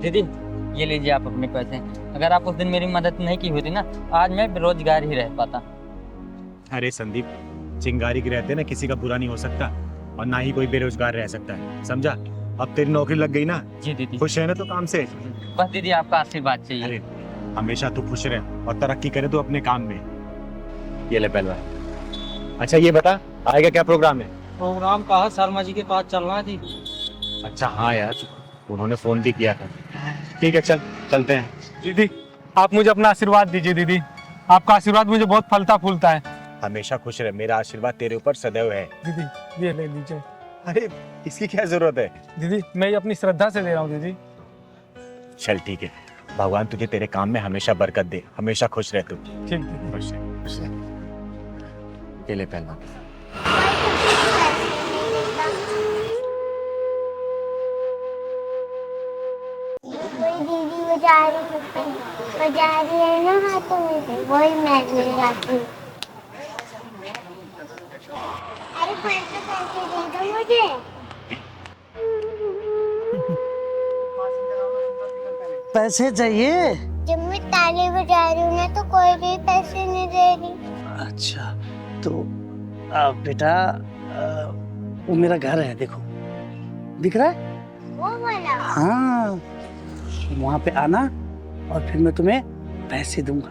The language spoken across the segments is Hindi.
दीदी ये लीजिए आप अपने पैसे। अगर आप उस दिन मेरी मदद नहीं की होती ना, आज मैं बेरोजगार ही रह पाता। अरे संदीप, चिंगारी के रहते ना किसी का बुरा नहीं हो सकता और ना ही कोई बेरोजगार रह सकता है, समझा? अब तेरी नौकरी लग गई ना, जी दीदी। खुश है ना तो काम से? बस दीदी आपका आशीर्वाद चाहिए। अरे हमेशा तू खुश रहे और तरक्की करे तो अपने काम में। ये ले पहलवान। अच्छा ये बता, आएगा क्या प्रोग्राम है? प्रोग्राम कहा शर्मा जी के पास चलना थी। अच्छा हाँ यार, उन्होंने फोन भी किया था। ठीक है चल, चलते हैं। दीदी आप मुझे अपना आशीर्वाद दीजिए दीदी, आपका आशीर्वाद मुझे बहुत फलता फूलता है। हमेशा खुश रहे, मेरा आशीर्वाद तेरे ऊपर सदैव है। दीदी ये ले लीजिए। अरे इसकी क्या जरूरत है? दीदी मैं ये अपनी श्रद्धा से दे रहा हूँ दीदी। चल ठीक है, भगवान तुझे तेरे काम में हमेशा बरकत दे, हमेशा खुश रह तू। ठीक दीदी। खुश रह, खुश रह। ये ले पहलवान। दीदी बजा रही है ना हाथों में से, वही मैं ले जाती हूँ। अरे पैसे दे दो मुझे। पैसे चाहिए? जब मैं ताली बजा रही हूँ ना तो कोई भी पैसे नहीं दे रही। अच्छा तो बेटा वो मेरा घर है, देखो दिख रहा है? वो वाला? हाँ, वहाँ पे आना और फिर मैं तुम्हें पैसे दूंगा,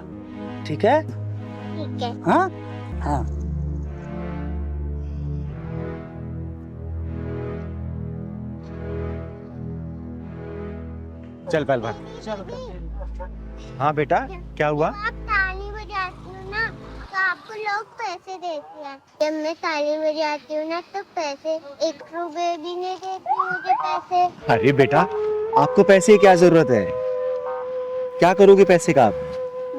ठीक है? ठीक है। हाँ हाँ। चल पहलवान। हाँ बेटा, क्या हुआ? आप ताली बजाती हो ना तो आपको लोग पैसे देते हैं। जब मैं ताली बजाती हूँ ना तो पैसे 1 रुपए भी नहीं देती मुझे पैसे। अरे बेटा, आपको पैसे की क्या जरूरत है? क्या करोगे पैसे का आप?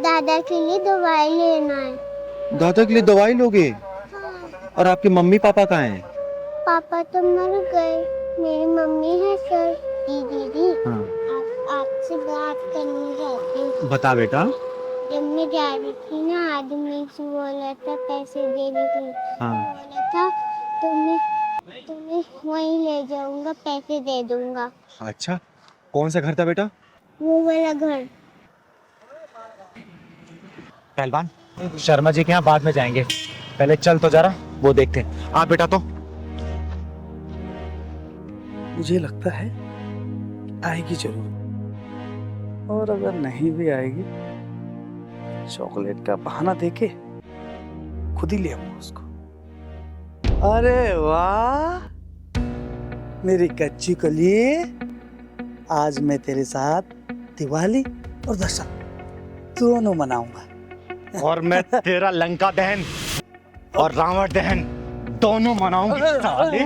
दादा के लिए दवाई लेना है। दादा के लिए दवाई लोगे? हाँ। और आपके मम्मी पापा कहाँ हैं? पापा तो मर गए, मेरी मम्मी है सर। दीदी हाँ। आपसे बात करनी चाहती हूँ। बता बेटा। जब मैं जा रही थी ना, आदमी से बोला था पैसे देने के लिए। हाँ। बोला था तुम्हें वहीं ले जाऊंगा, पैसे दे दूंगा। अच्छा, कौन सा घर था बेटा? वो वाला घर। पहलवान, शर्मा जी के यहाँ बाद में जाएंगे, पहले चल तो जरा वो देखते हैं। हाँ बेटा तो मुझे लगता है आएगी जरूर, और अगर नहीं भी आएगी चॉकलेट का बहाना देके खुद ही ले आऊंगा उसको। अरे वाह मेरी कच्ची कली, आज मैं तेरे साथ दिवाली और दशहरा दोनों मनाऊंगा। और मैं तेरा लंका दहन और रावण दहन दोनों मनाऊंगी। साले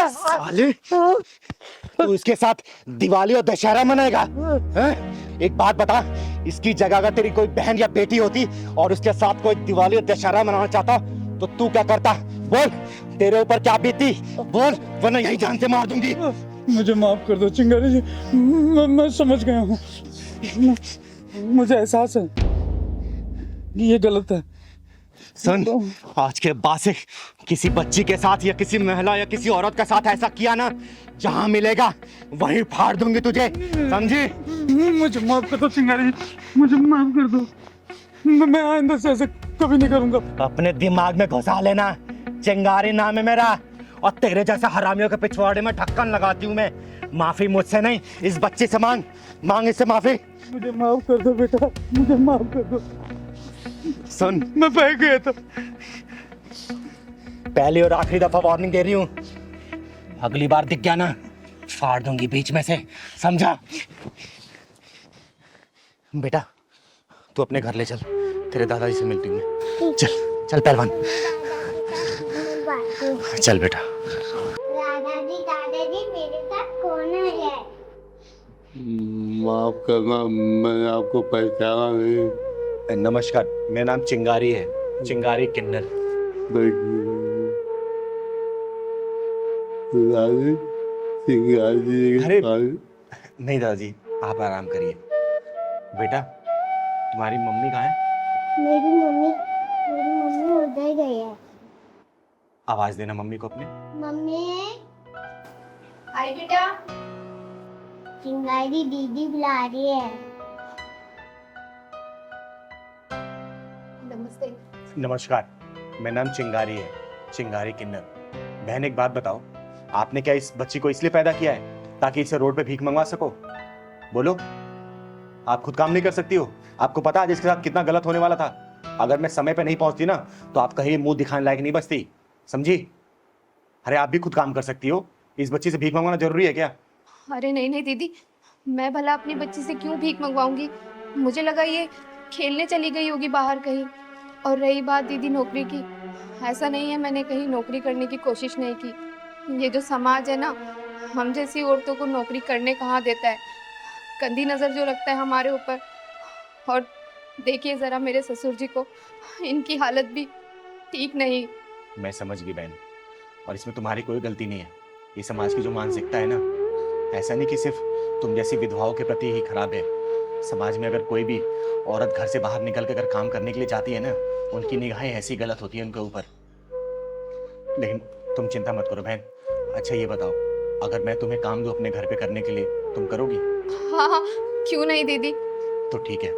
साले, तू इसके साथ दिवाली और दशहरा मनाएगा? हैं? एक बात बता, इसकी जगह अगर तेरी कोई बहन या बेटी होती और उसके साथ कोई दिवाली और दशहरा मनाना चाहता तो तू क्या करता? बोल, तेरे ऊपर क्या बीती? बोल, वरना यही जान से मार दूंगी। मुझे माफ कर दो चिंगारी जी, मैं समझ गया हूँ, मुझे एहसास है कि ये गलत है। सुन, आज के बाद से किसी बच्ची के साथ या किसी महिला या किसी औरत के साथ ऐसा किया ना, जहां मिलेगा वहीं फाड़ दूंगी तुझे, समझी? मुझे माफ कर दो चिंगारी जी, मुझे माफ कर दो, मैं आइंदा से ऐसे कभी नहीं करूंगा। अपने दिमाग में घुसा लेना, चिंगारी नाम है मेरा, और तेरे जैसे हरामियों के पिछवाड़े में ढक्कन लगाती हूँ मैं। माफी मुझसे नहीं, इस बच्चे से मांग, मांग इससे माफी। मुझे माफ कर दो बेटा, मुझे माफ कर दो। सुन, मैं बह गया था। पहली और आखिरी दफा वार्निंग दे रही हूँ, अगली बार दिख गया ना फाड़ दूंगी बीच में से, समझा? बेटा तू अपने घर ले चल, तेरे दादाजी से मिलती हूँ मैं। चल चल पहलवान, चल बेटा। दादाजी मेरे साथ कौन है? माफ करना, मैंने आपको पहचाना नहीं। नमस्कार, मेरा नाम चिंगारी है, चिंगारी किन्नर। अरे नहीं दादाजी, आप आराम करिए। बेटा तुम्हारी मम्मी कहाँ है? मेरी मम्मी उधर गई है। आवाज देना मम्मी को अपने। मम्मी आई बेटा। चिंगारी दीदी बुला रही है। नमस्ते। नमस्कार, मेरा नाम चिंगारी है, चिंगारी किन्नर। बहन एक बात बताओ, आपने क्या इस बच्ची को इसलिए पैदा किया है ताकि इसे रोड पे भीख मंगवा सको? बोलो, आप खुद काम नहीं कर सकती हो? आपको पता है इसके साथ कितना गलत होने वाला था? अगर मैं समय पे नहीं पहुंचती ना तो आप कहीं मुंह दिखाने लायक नहीं बचती, समझी? अरे आप भी खुद काम कर सकती हो, इस बच्ची से भीख मंगवाना जरूरी है क्या? अरे नहीं नहीं दीदी, मैं भला अपनी बच्ची से क्यों भीख मंगवाऊंगी? मुझे लगा ये खेलने चली गई होगी बाहर कहीं। और रही बात दीदी नौकरी की, ऐसा नहीं है मैंने कहीं नौकरी करने की कोशिश नहीं की। ये जो समाज है ना, हम जैसी औरतों को नौकरी करने कहाँ देता है। गंदी नज़र जो रखता है हमारे ऊपर। और देखिए ज़रा मेरे ससुर जी को, इनकी हालत भी ठीक नहीं। मैं समझ गई बहन, और इसमें तुम्हारी कोई गलती नहीं है। ये समाज की जो मानसिकता है ना, ऐसा नहीं कि सिर्फ तुम जैसी विधवाओं के प्रति ही खराब है। समाज में अगर कोई भी औरत घर से बाहर निकल कर अगर काम करने के लिए जाती है ना, उनकी निगाहें ऐसी गलत होती है उनके ऊपर। लेकिन तुम चिंता मत करो बहन। अच्छा ये बताओ, अगर मैं तुम्हें काम दूं अपने घर पे करने के लिए, तुम करोगी? हाँ हाँ, क्यों नहीं दीदी। तो ठीक है,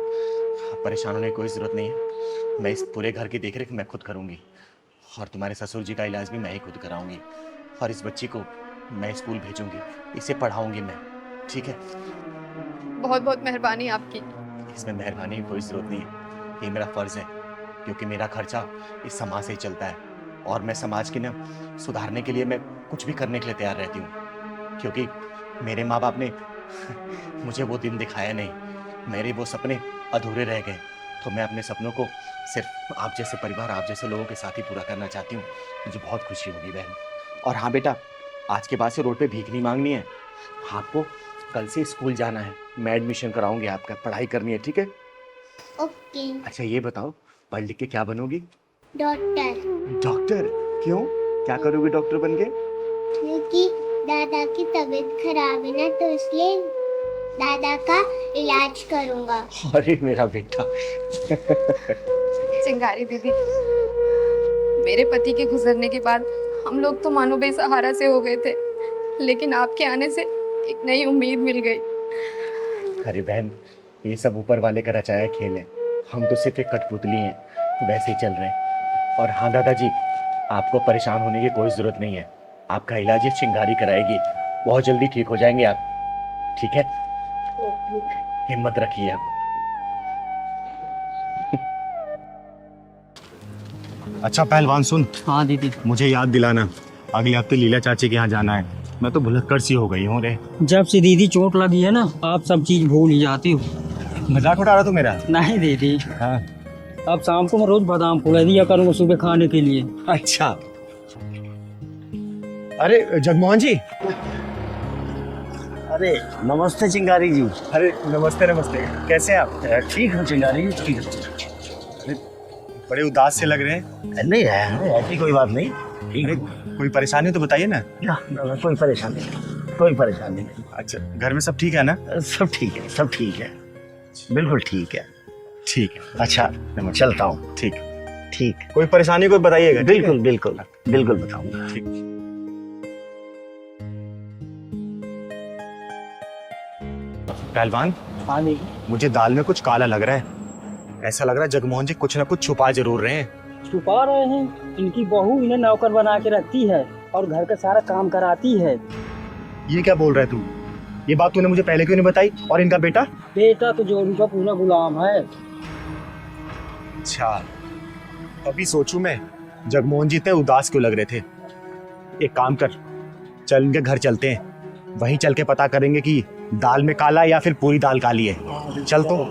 परेशान होने की कोई ज़रूरत नहीं है। मैं इस पूरे घर की देखरेख मैं खुद करूँगी, और तुम्हारे ससुर जी का इलाज भी मैं ही खुद कराऊंगी। और इस बच्ची को मैं स्कूल भेजूंगी, इसे पढ़ाऊंगी मैं, ठीक है? बहुत बहुत मेहरबानी आपकी। इसमें मेहरबानी की कोई ज़रूरत नहीं है, ये मेरा फ़र्ज़ है, क्योंकि मेरा खर्चा इस समाज से ही चलता है। और मैं समाज के ना सुधारने के लिए मैं कुछ भी करने के लिए तैयार रहती हूँ, क्योंकि मेरे माँ बाप ने मुझे वो दिन दिखाया नहीं, मेरे वो सपने अधूरे रह गए। तो मैं अपने सपनों को सिर्फ आप जैसे परिवार, आप जैसे लोगों के साथ ही पूरा करना चाहती हूँ। मुझे बहुत खुशी होगी बहन। और हाँ बेटा, आज के बाद से रोड पे भीख नहीं मांगनी है। आपको कल से स्कूल जाना है, मैं एडमिशन कराऊंगी आपका, पढ़ाई करनी है, ठीक है? ओके। अच्छा ये बताओ, पढ़ लिख के क्या बनोगी? डॉक्टर। डॉक्टर? क्यों, क्या करोगे डॉक्टर बन के? क्योंकि दादा की तबीयत खराब है ना, तो इसलिए दादा का इलाज करूंगा। अरे मेरा बेटा। चिंगारी दीदी, मेरे पति के गुजरने के बाद हम लोग तो मानो बेसहारा से हो गए थे, लेकिन आपके आने से एक नई उम्मीद मिल गई। अरे बहन, ये सब ऊपर वाले का रचाया खेल है, हम तो सिर्फ एक कठपुतली हैं, वैसे ही चल रहे हैं। और हाँ दादाजी, आपको परेशान होने की कोई ज़रूरत नहीं है, आपका इलाज ये चिंगारी कराएगी, बहुत जल्दी ठीक हो जाएंगे आप, ठीक है? हिम्मत रखिए आप। अच्छा पहलवान सुन, हाँ दीदी। मुझे याद दिलाना, अगले हफ्ते लीला चाची के यहाँ जाना है। मैं तो भुलक्कड़ सी हो गई हूँ रे। जब से दीदी चोट लगी है ना, आप सब चीज भूल ही जाती हो। मजाक उड़ा रहा तू मेरा? नहीं दीदी, हाँ। अब शाम को मैं रोज बादाम फुला दिया करूँगा सुबह खाने के लिए। अच्छा। अरे जगमोहन जी। अरे नमस्ते चिंगारी जी। अरे नमस्ते नमस्ते, कैसे हैं आप? ठीक है चिंगारी जी, ठीक है। बड़े उदास से लग रहे हैं। नहीं है, ऐसी कोई बात नहीं, ठीक है। कोई परेशानी तो बताइए ना। कोई परेशानी नहीं, कोई परेशानी नहीं। अच्छा, घर में सब ठीक है ना? सब ठीक है, सब ठीक है, बिल्कुल ठीक है। ठीक है। अच्छा चलता हूँ। ठीक। ठीक, कोई परेशानी कोई बताइएगा। ठीक है? बिल्कुल बिल्कुल बिल्कुल बताऊंगा। ठीक। पहलवान, हाँ दीदी। मुझे दाल में कुछ काला लग रहा है। ऐसा लग रहा है जगमोहन जी कुछ ना कुछ छुपा जरूर रहे हैं। छुपा रहे हैं, इनकी बहू इन्हें नौकर बना के रखती है और घर का सारा काम कराती है। ये क्या बोल रहा है तू? ये बात तूने मुझे पहले क्यों नहीं बताई? और इनका बेटा? बेटा तो जो उनका पूरा गुलाम है। अच्छा, अभी सोचूं मैं जगमोहन जी इतने उदास क्यों लग रहे थे। एक काम कर, चल इनके घर चलते हैं, वहीं चल के पता करेंगे कि दाल में काला या फिर पूरी दाल काली है। चल तो।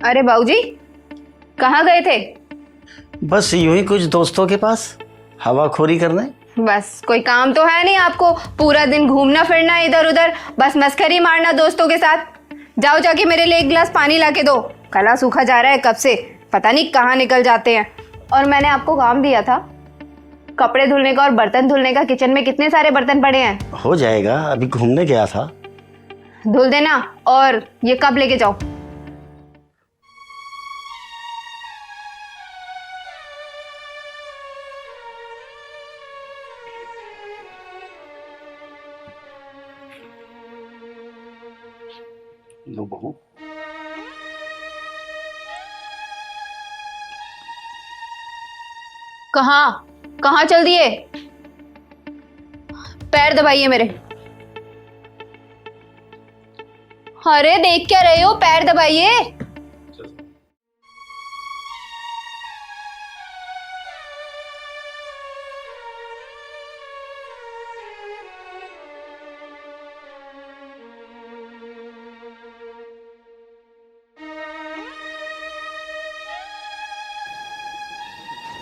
अरे बाबूजी, कहाँ गए थे? बस यूं ही कुछ दोस्तों के पास हवाखोरी करने। बस कोई काम तो है नहीं आपको, पूरा दिन घूमना फिरना इधर उधर, बस मस्करी मारना दोस्तों के साथ। जाओ जाके मेरे लिए एक गिलास पानी ला के दो, गला सूखा जा रहा है कब से, पता नहीं कहाँ निकल जाते हैं। और मैंने आपको काम दिया था कपड़े धुलने का और बर्तन धुलने का, किचन में कितने सारे बर्तन पड़े हैं। हो जाएगा, अभी घूमने गया था। धुल देना, और ये कब लेके जाओ। लो बहू। कहाँ कहाँ चल दिए? पैर दबाइए मेरे। अरे देख क्या रहे हो, पैर दबाइए।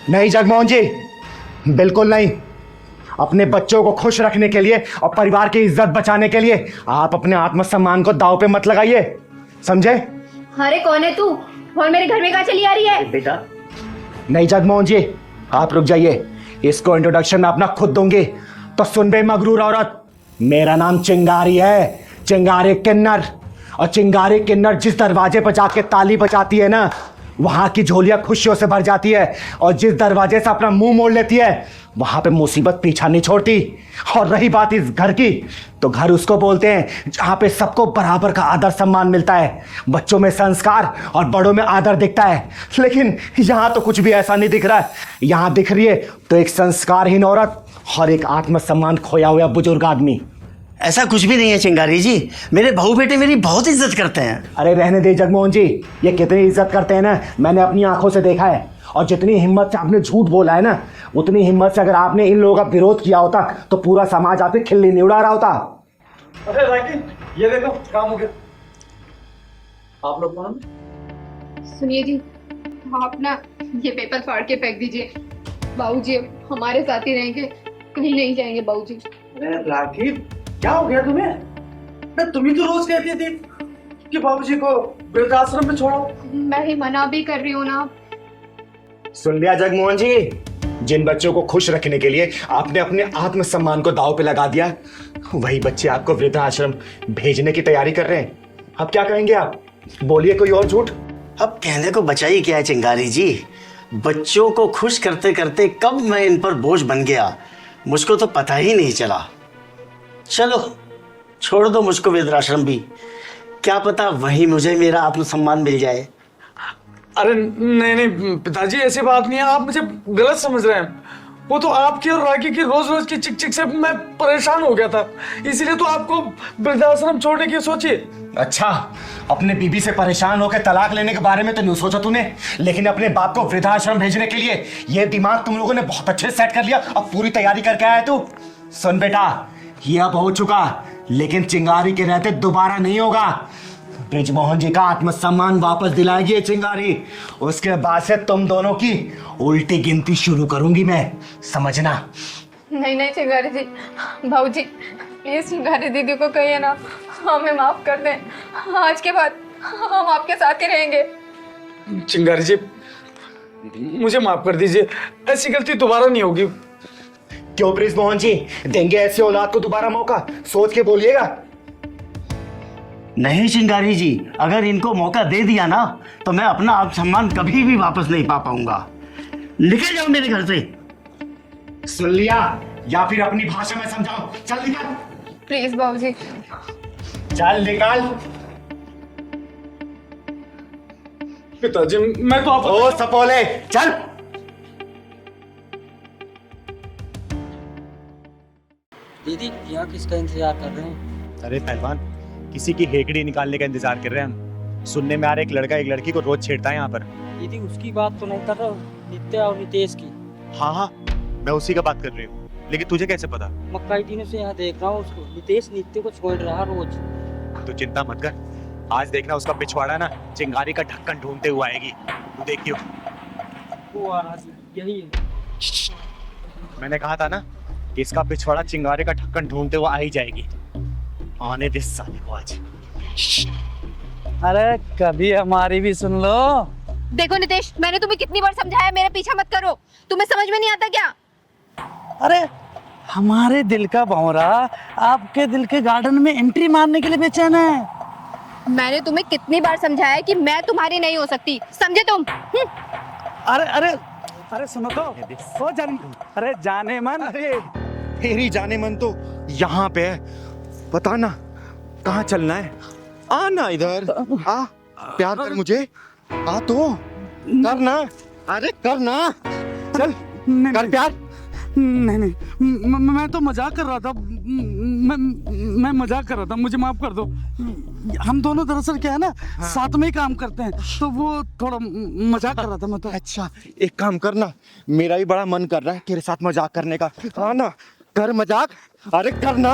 नहीं जगमोहन जी, बिल्कुल नहीं। अपने बच्चों को खुश रखने के लिए और परिवार की इज्जत बचाने के लिए आप अपने आत्मसम्मान को दांव पे मत लगाइए, समझे? अरे कौन है तू और मेरे घर में कहाँ चली आ रही है? बेटा नहीं जगमोहन जी, आप रुक जाइए। इसको इंट्रोडक्शन मैं अपना खुद दूंगी। तो सुन बे मगरूर औरत, मेरा नाम चिंगारी है, चिंगारी किन्नर। और चिंगारी किन्नर जिस दरवाजे पर जाके ताली बजाती है ना, वहां की झोलियां खुशियों से भर जाती है। और जिस दरवाजे से अपना मुंह मोड़ लेती है, वहां पे मुसीबत पीछा नहीं छोड़ती। और रही बात इस घर की, तो घर उसको बोलते हैं जहां पे सबको बराबर का आदर सम्मान मिलता है, बच्चों में संस्कार और बड़ों में आदर दिखता है। लेकिन यहां तो कुछ भी ऐसा नहीं दिख रहा है। यहां दिख रही है तो एक संस्कारहीन औरत और एक आत्मसम्मान खोया हुआ बुजुर्ग आदमी। ऐसा कुछ भी नहीं है चिंगारी जी, मेरे बहू बेटे मेरी बहुत इज्जत करते हैं। अरे रहने दे जगमोहन जी, ये कितनी इज्जत करते हैं ना, मैंने अपनी आंखों से देखा है। और जितनी हिम्मत से आपने झूठ बोला है ना, उतनी हिम्मत से अगर आपने इन लोगों का विरोध किया होता तो पूरा समाज आपसे खिल्ली नहीं उड़ा रहा होता। अरे राकी, ये देखो काम हो गया। आप लोग कौन? सुनिए जी, आप ना ये पेपर फाड़ के फेंक दीजिए। बाबूजी हमारे साथ ही रहेंगे, कहीं नहीं जाएंगे बाबूजी। अरे राखी, क्या हो गया तुम्हें? मैं तुम ही तो रोज कहती थी कि बाबूजी को वृद्धाश्रम में छोड़ो। मैं ही मना भी कर रही हूँ ना। सुन लिया जगमोहन जी, जिन बच्चों को खुश रखने के लिए आपने अपने आत्मसम्मान को दांव पे लगा दिया, वही बच्चे आपको वृद्धाश्रम भेजने की तैयारी कर रहे हैं। अब क्या कहेंगे आप? बोलिए कोई और झूठ। अब कहने को बचा ही क्या है चिंगारी जी, बच्चों को खुश करते करते कब मैं इन पर बोझ बन गया, मुझको तो पता ही नहीं चला। चलो छोड़ दो मुझको वृद्धाश्रम भी, क्या पता वहीं मुझे मेरा आत्मसम्मान मिल जाए। अरे नहीं नहीं पिताजी, ऐसी बात नहीं है, आप मुझे गलत समझ रहे हैं। वो तो आपकी और राखी की रोज रोज की चिक चिक से मैं परेशान हो गया था, इसीलिए तो आपको वृद्धाश्रम छोड़ने की सोची। अच्छा, अपने बीबी से परेशान होकर तलाक लेने के बारे में तो नहीं सोचा तूने, लेकिन अपने बाप को वृद्धाश्रम भेजने के लिए ये दिमाग तुम लोगों ने बहुत अच्छे से सेट कर लिया। अब पूरी तैयारी करके आया तू। सुन बेटा, ये अब हो चुका, लेकिन चिंगारी के रहते दोबारा नहीं होगा। ब्रिजमोहन जी का आत्मसम्मान वापस दिलाएगी ये चिंगारी, उसके बाद से तुम दोनों की उल्टी गिनती शुरू करूंगी मैं, समझना। नहीं नहीं चिंगारी जी, बाबूजी प्लीज चिंगारी दीदी को कहिए ना, हमें माफ कर दें। आज के बाद हम आपके साथ ही रहेंगे। चिंगारी जी मुझे माफ कर दीजिए, ऐसी गलती दोबारा नहीं होगी। क्यों ब्रिजमोहन जी, देंगे ऐसे औलाद को दोबारा मौका? सोच के बोलिएगा। नहीं चिंगारी जी, अगर इनको मौका दे दिया ना तो मैं अपना आत्मसम्मान कभी भी वापस नहीं पा पाऊंगा। निकल जाओ मेरे घर से। सुन लिया, या फिर अपनी भाषा में समझाओ। चल निकल, प्लीज बाबूजी। चल निकल। पिताजी मैं तो आप ओ सपोले, चल। दीदी यहाँ किसका इंतजार कर रहे हैं? अरे पहलवान, किसी की हेकड़ी निकालने का इंतजार कर रहे हैं हम। सुनने में आ रहा है एक लड़का एक लड़की को रोज छेड़ता है यहाँ पर। दीदी उसकी बात तो नहीं कर रहा हूँ, नित्या और नितेश की। हाँ हाँ, मैं उसी का बात कर रही हूँ, लेकिन तुझे कैसे पता? मैं कई दिनों से यहाँ देख रहा हूँ उसको। नितेश नित्य को छोड़ रहा है रोज। तू चिंता मत कर, आज देखना उसका पिछवाड़ा ना चिंगारी का ढक्कन ढूंढते हुए आएगी, तू देखियो। वो आ रहा है, यही है। मैंने कहा था ना कि इसका पिछवाड़ा चिंगारी का ढक्कन ढूंढते हुए आ ही जाएगी। आने दे साले को आज। अरे कभी हमारी भी सुन लो। देखो नितेश, मैंने तुम्हें कितनी बार समझाया मेरा पीछा मत करो, तुम्हें समझ में नहीं आता क्या? अरे हमारे दिल का भंवरा आपके दिल के गार्डन में एंट्री मारने के लिए बेचैन है। मैंने तुम्हें कितनी बार समझाया कि मैं तुम्हारी नहीं हो सकती, समझे तुम? अरे अरे अरे सुनो तो, ओ अरे जाने मन। अरे तेरी जाने मन तो यहाँ पे है, बता ना कहाँ चलना है? आ ना इधर, आ, प्यार कर मुझे, आ तो कर ना, अरे कर ना, चल नहीं कर प्यार। नहीं नहीं, मैं तो मजाक कर रहा था। मैं मजाक कर रहा था, मुझे माफ कर दो। हम दोनों दरअसल क्या है ना, साथ में ही काम करते हैं, तो वो थोड़ा मजाक कर रहा था मैं तो। अच्छा एक काम करना, मेरा भी बड़ा मन कर रहा है तेरे साथ मजाक करने का। हाँ ना, कर मजाक, अरे कर ना।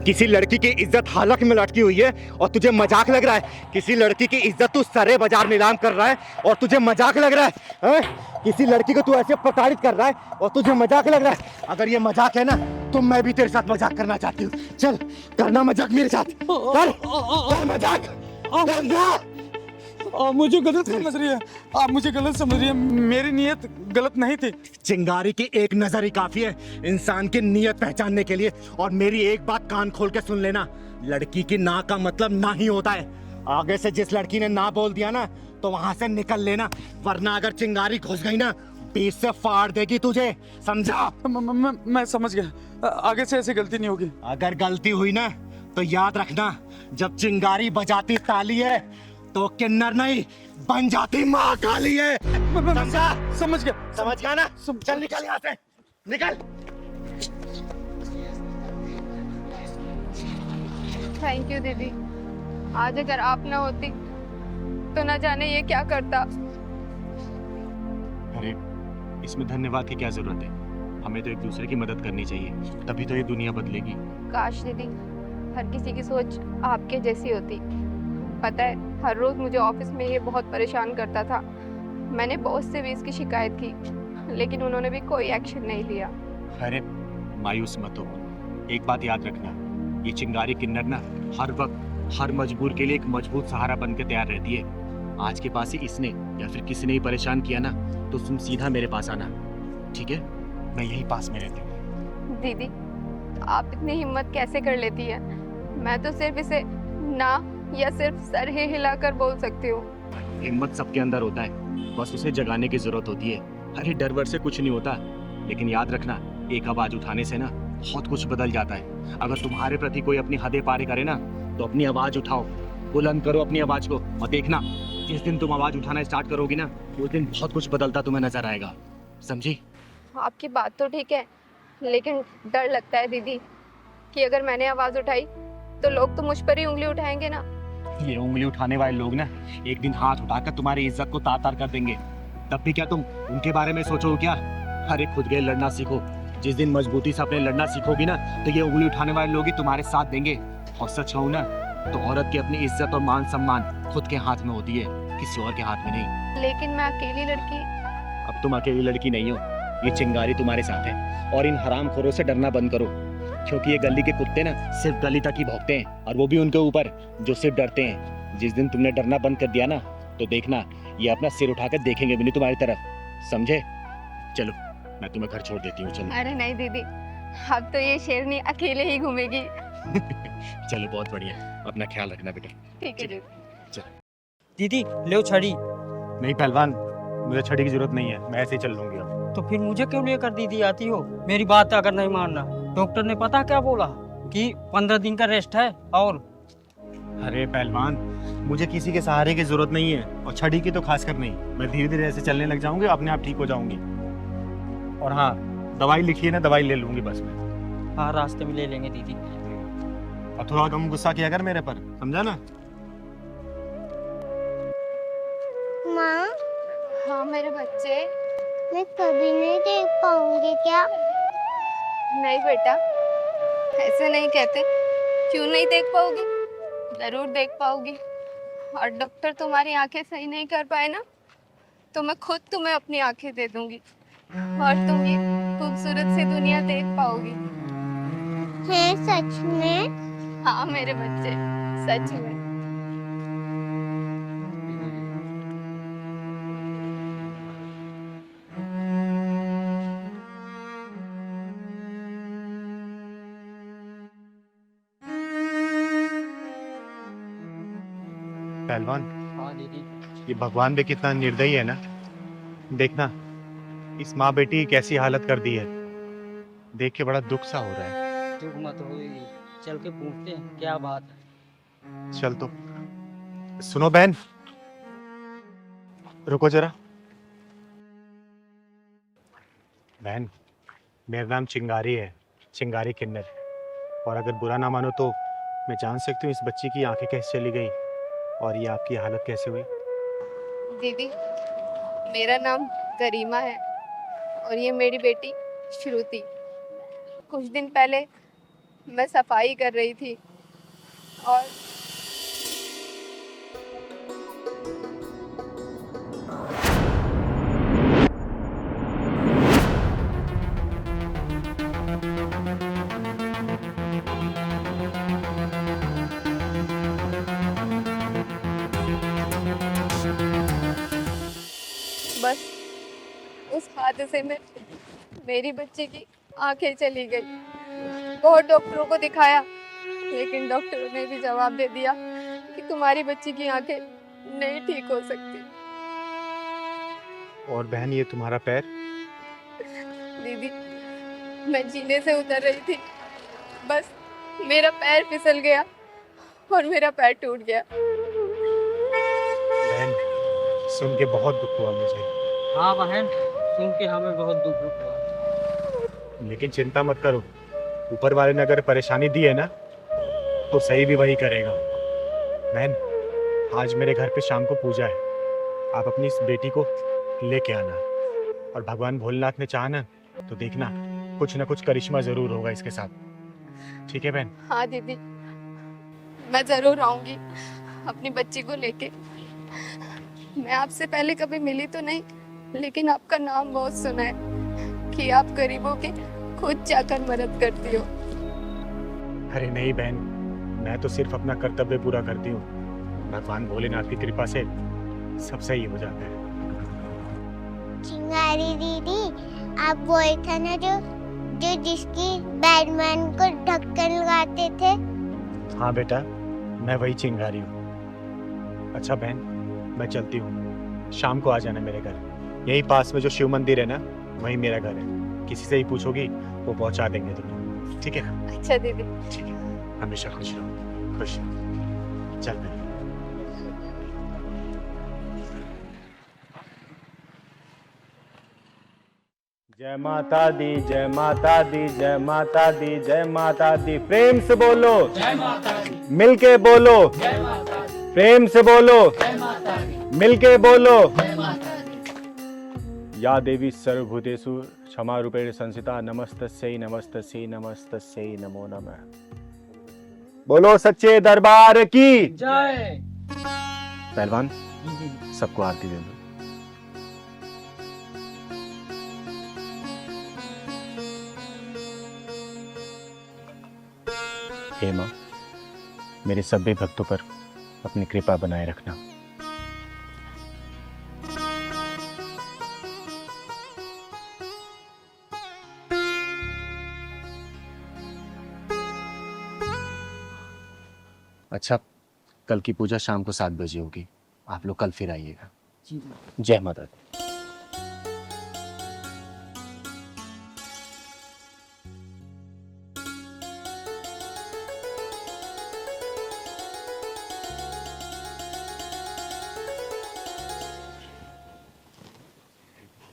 किसी लड़की की इज्जत हालत में लटकी हुई है और तुझे मजाक लग रहा है। किसी लड़की की इज्जत तू सरे बाजार नीलाम कर रहा है और तुझे मजाक लग रहा है, हैं? किसी लड़की को तू ऐसे प्रताड़ित कर रहा है और तुझे मजाक लग रहा है। अगर ये मजाक है ना तो मैं भी तेरे साथ मजाक करना चाहती हूँ। चल करना मजाक मेरे साथ, कर मजाक, कर ना। मुझे गलत समझ रही है, आप मुझे गलत समझ रही है, मेरी नीयत गलत नहीं थी। चिंगारी की एक नजर ही काफी है इंसान की नीयत पहचानने के लिए। और मेरी एक बात कान खोल के सुन लेना, लड़की की ना का मतलब ना ही होता है। आगे से जिस लड़की ने ना बोल दिया ना तो वहां से निकल लेना, वरना अगर चिंगारी घुस गई ना बीच से फाड़ देगी तुझे, समझा? मैं समझ गया, आगे से ऐसी गलती नहीं होगी। अगर गलती हुई ना तो याद रखना, जब चिंगारी बजाती ताली है तो किन्नर नहीं बन जाती माँ काली है, समझा? समझ गया। समझ गया ना? चल निकल यहाँ से, निकल। थैंक यू दीदी, आज अगर आप ना होती तो ना जाने ये क्या करता। अरे इसमें धन्यवाद की क्या जरूरत है, हमें तो एक दूसरे की मदद करनी चाहिए, तभी तो ये दुनिया बदलेगी। काश दीदी हर किसी की सोच आपके जैसी होती। पता है हर रोज मुझे ऑफिस में ये बहुत परेशान करता था। मैंने बॉस से भी इसकी शिकायत की, लेकिन उन्होंने भी कोई एक्शन नहीं लिया। अरे मायूस मत हो, एक बात याद रखना, ये चिंगारी किन्नर ना हर वक्त हर मजबूर के लिए एक मजबूत सहारा बन के तैयार रहती है। आज के पास ही इसने या फिर किसी ने ही परेशान किया ना तो तुम सीधा मेरे पास आना, ठीक है? मैं यही पास में रहती हूँ। दीदी आप इतनी हिम्मत कैसे कर लेती है? मैं तो सिर्फ इसे ना या सिर्फ सर ही हिलाकर बोल सकती हूँ। हिम्मत सबके अंदर होता है, बस उसे जगाने की जरूरत होती है। अरे डर वर से कुछ नहीं होता, लेकिन याद रखना एक आवाज उठाने से ना बहुत कुछ बदल जाता है। अगर तुम्हारे प्रति कोई अपनी हदें पार करे ना तो अपनी आवाज उठाओ, बुलंद करो अपनी आवाज को, और देखना जिस दिन तुम आवाज उठाना स्टार्ट करोगी ना उस दिन बहुत कुछ बदलता तुम्हें नजर आएगा, समझी? आपकी बात तो ठीक है, लेकिन डर लगता है दीदी कि अगर मैंने आवाज उठाई तो लोग तो मुझ पर ही उंगली उठाएंगे ना। ये उंगली उठाने वाले लोग ना एक दिन हाथ उठाकर तुम्हारी इज्जत को तार-तार कर देंगे, तब भी क्या तुम उनके बारे में सोचो क्या? अरे खुद के लड़ना सीखो, जिस दिन मजबूती से अपने लड़ना सीखोगी ना तो ये उंगली उठाने वाले लोग ही तुम्हारे साथ देंगे। और सच कहूं ना तो औरत की अपनी इज्जत और मान सम्मान खुद के हाथ में होती है, किसी और के हाथ में नहीं। लेकिन मैं अकेली लड़की। अब तुम अकेली लड़की नहीं हो, ये चिंगारी तुम्हारे साथ है। और इन हरामखोरों से डरना बंद करो, क्योंकि ये गली के कुत्ते ना सिर्फ गली तक ही भौंकते हैं, और वो भी उनके ऊपर जो सिर्फ डरते हैं। जिस दिन तुमने डरना बंद कर दिया ना तो देखना ये अपना सिर उठाकर देखेंगे भी नहीं तुम्हारी तरफ, समझे? चलो मैं तुम्हें घर छोड़ देती हूँ, चलो। अरे नहीं दीदी, अब तो ये शेरनी अकेले ही घूमेगी। चलो बहुत बढ़िया, अपना ख्याल रखना बेटा। ठीक है जी। दीदी ले छड़ी। नहीं पहलवान, मुझे छड़ी की जरूरत नहीं है, मैं ऐसे ही चल लूंगी अब। तो फिर मुझे क्यों लेकर दीदी आती हो? मेरी बात अगर नहीं मानना, डॉक्टर ने पता क्या बोला कि 15 दिन का रेस्ट है। और अरे पहलवान, मुझे किसी के सहारे की जरूरत नहीं है, और छड़ी की तो खासकर नहीं। मैं धीरे धीरे ऐसे चलने लग जाऊंगी, अपने आप ठीक हो जाऊंगी। और हाँ, दवाई लिखी है ना, दवाई ले लूंगी बस मैं। हाँ रास्ते में ले लेंगे दीदी। और थोड़ा कम गुस्सा किया कर मेरे पर, समझा ना? माँ हाँ मेरे बच्चे। मैं कभी नहीं देख पाऊंगी क्या? नहीं बेटा, ऐसे नहीं कहते। क्यों नहीं देख पाओगी? जरूर देख पाओगी। और डॉक्टर तुम्हारी आंखें सही नहीं कर पाए ना तो मैं खुद तुम्हें अपनी आंखें दे दूंगी और तुम ये खूबसूरत सी दुनिया देख पाओगी। है सच में? हाँ मेरे बच्चे, सच में। पहलवान, हाँ दीदी। ये भगवान भी कितना निर्दयी है ना। देखना इस माँ बेटी की कैसी हालत कर दी है, देख के बड़ा दुख सा हो रहा है। दुख मत हो, चल के पूछते हैं क्या बात है। चल तो। सुनो बहन, रुको जरा। बहन, मेरा नाम चिंगारी है, चिंगारी किन्नर। और अगर बुरा ना मानो तो मैं जान सकती हूँ इस बच्ची की आंखें कैसे चली गई और ये आपकी हालत कैसे हुई? दीदी, मेरा नाम करीमा है और ये मेरी बेटी श्रुति। कुछ दिन पहले मैं सफाई कर रही थी और बस उस हादसे में मेरी बच्ची की आंखें चली गई। बहुत डॉक्टरों को दिखाया, लेकिन डॉक्टरों ने भी जवाब दे दिया कि तुम्हारी बच्ची की आंखें नहीं ठीक हो सकती। और बहन, ये तुम्हारा पैर? दीदी, मैं जीने से उतर रही थी, बस मेरा पैर फिसल गया और मेरा पैर टूट गया। बहन, सुन के बहुत दुख हुआ मुझे। हाँ बहन, सुन के हमें बहुत दुख हुआ। लेकिन चिंता मत करो, ऊपर वाले ने अगर परेशानी दी है ना तो सही भी वही करेगा। बहन, आज मेरे घर पे शाम को पूजा है, आप अपनी इस बेटी को लेके आना। और भगवान भोलेनाथ ने चाहा ना तो देखना कुछ ना कुछ करिश्मा जरूर होगा इसके साथ। ठीक है बहन? हाँ दीदी, मैं जरूर आऊंगी अपनी बच्ची को लेके। मैं आपसे पहले कभी मिली तो नहीं, लेकिन आपका नाम बहुत सुना है कि आप गरीबों के खुद जाकर मदद करती हो। अरे नहीं बहन, मैं तो सिर्फ अपना कर्तव्य पूरा करती हूँ। भगवान भोलेनाथ की कृपा से सब सही हो जाता है। चिंगारी दीदी, आप बोले थे ना जो जो जिसकी बैटमैन को ढक्कन लगाते थे। हाँ बेटा, मैं वही चिंगारी हूँ। अच्छा बहन, मैं चलती हूँ, शाम को आ जाना मेरे घर। यही पास में जो शिव मंदिर है ना, वही मेरा घर है। किसी से ही पूछोगी वो पहुंचा देंगे तुम्हें। ठीक है? अच्छा दीदी। ठीक है, हमेशा खुश रहो। खुश रहो। चल बहन। जय माता दी, जय माता दी, जय माता दी, जय माता दी। प्रेम से बोलो जय माता दी। मिलके बोलो जय माता दी। प्रेम से बोलो जय माता दी। मिलके बोलो जय माता दी। या देवी सर्वभूतेषु क्षमा रूपेण संस्थिता, नमस्तस्यै नमस्तस्यै नमस्तस्यै नमो नमः। बोलो सच्चे दरबार की जय। पहलवान, सबको आरती दे दो। हे माँ, मेरे सभी भक्तों पर अपनी कृपा बनाए रखना। अच्छा, कल की पूजा शाम को 7 बजे होगी, आप लोग कल फिर आइएगा। जय माता दी।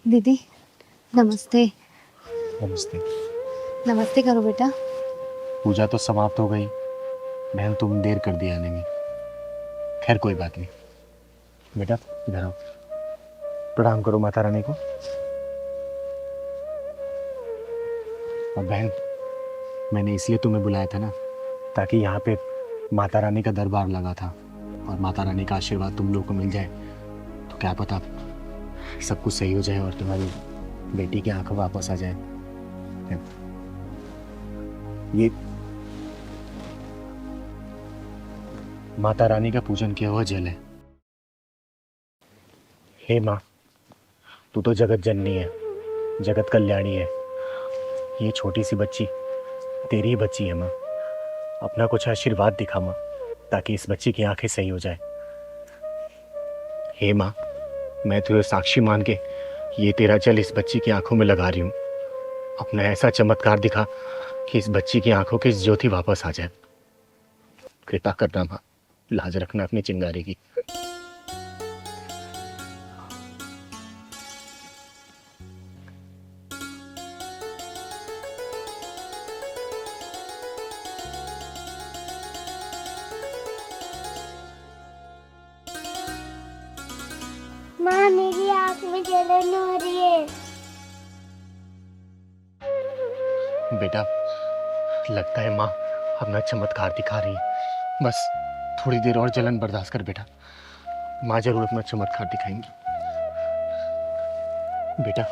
दीदी, नमस्ते। नमस्ते। नमस्ते करो बेटा। पूजा तो समाप्त हो गई, बहन तुम देर कर दी आने में। खैर कोई बात नहीं। बेटा इधर आओ, प्रणाम करो माता रानी को। और बहन, मैंने इसलिए तुम्हें बुलाया था ना, ताकि यहाँ पे माता रानी का दरबार लगा था और माता रानी का आशीर्वाद तुम लोग को मिल जाए तो क्या पता सब कुछ सही हो जाए और तुम्हारी बेटी की आंखें वापस आ जाए। ये माता रानी का पूजन किया हुआ जल है। हे माँ, तू तो जगत जननी है, जगत कल्याणी है। ये छोटी सी बच्ची तेरी ही बच्ची है माँ। अपना कुछ आशीर्वाद दिखा माँ, ताकि इस बच्ची की आंखें सही हो जाए। हे माँ, मैं तुझे साक्षी मान के ये तेरा जल इस बच्ची की आंखों में लगा रही हूँ। अपना ऐसा चमत्कार दिखा कि इस बच्ची की आंखों की ज्योति वापस आ जाए। कृपा करना माँ। लाज रखना अपनी चिंगारी की। माँ मेरी आँख में जलन हो रही है। बेटा, लगता है माँ अपना चमत्कार दिखा रही है। बस थोड़ी देर और जलन बर्दाश्त कर बेटा, माँ जरूर अपना चमत्कार दिखाएंगी। बेटा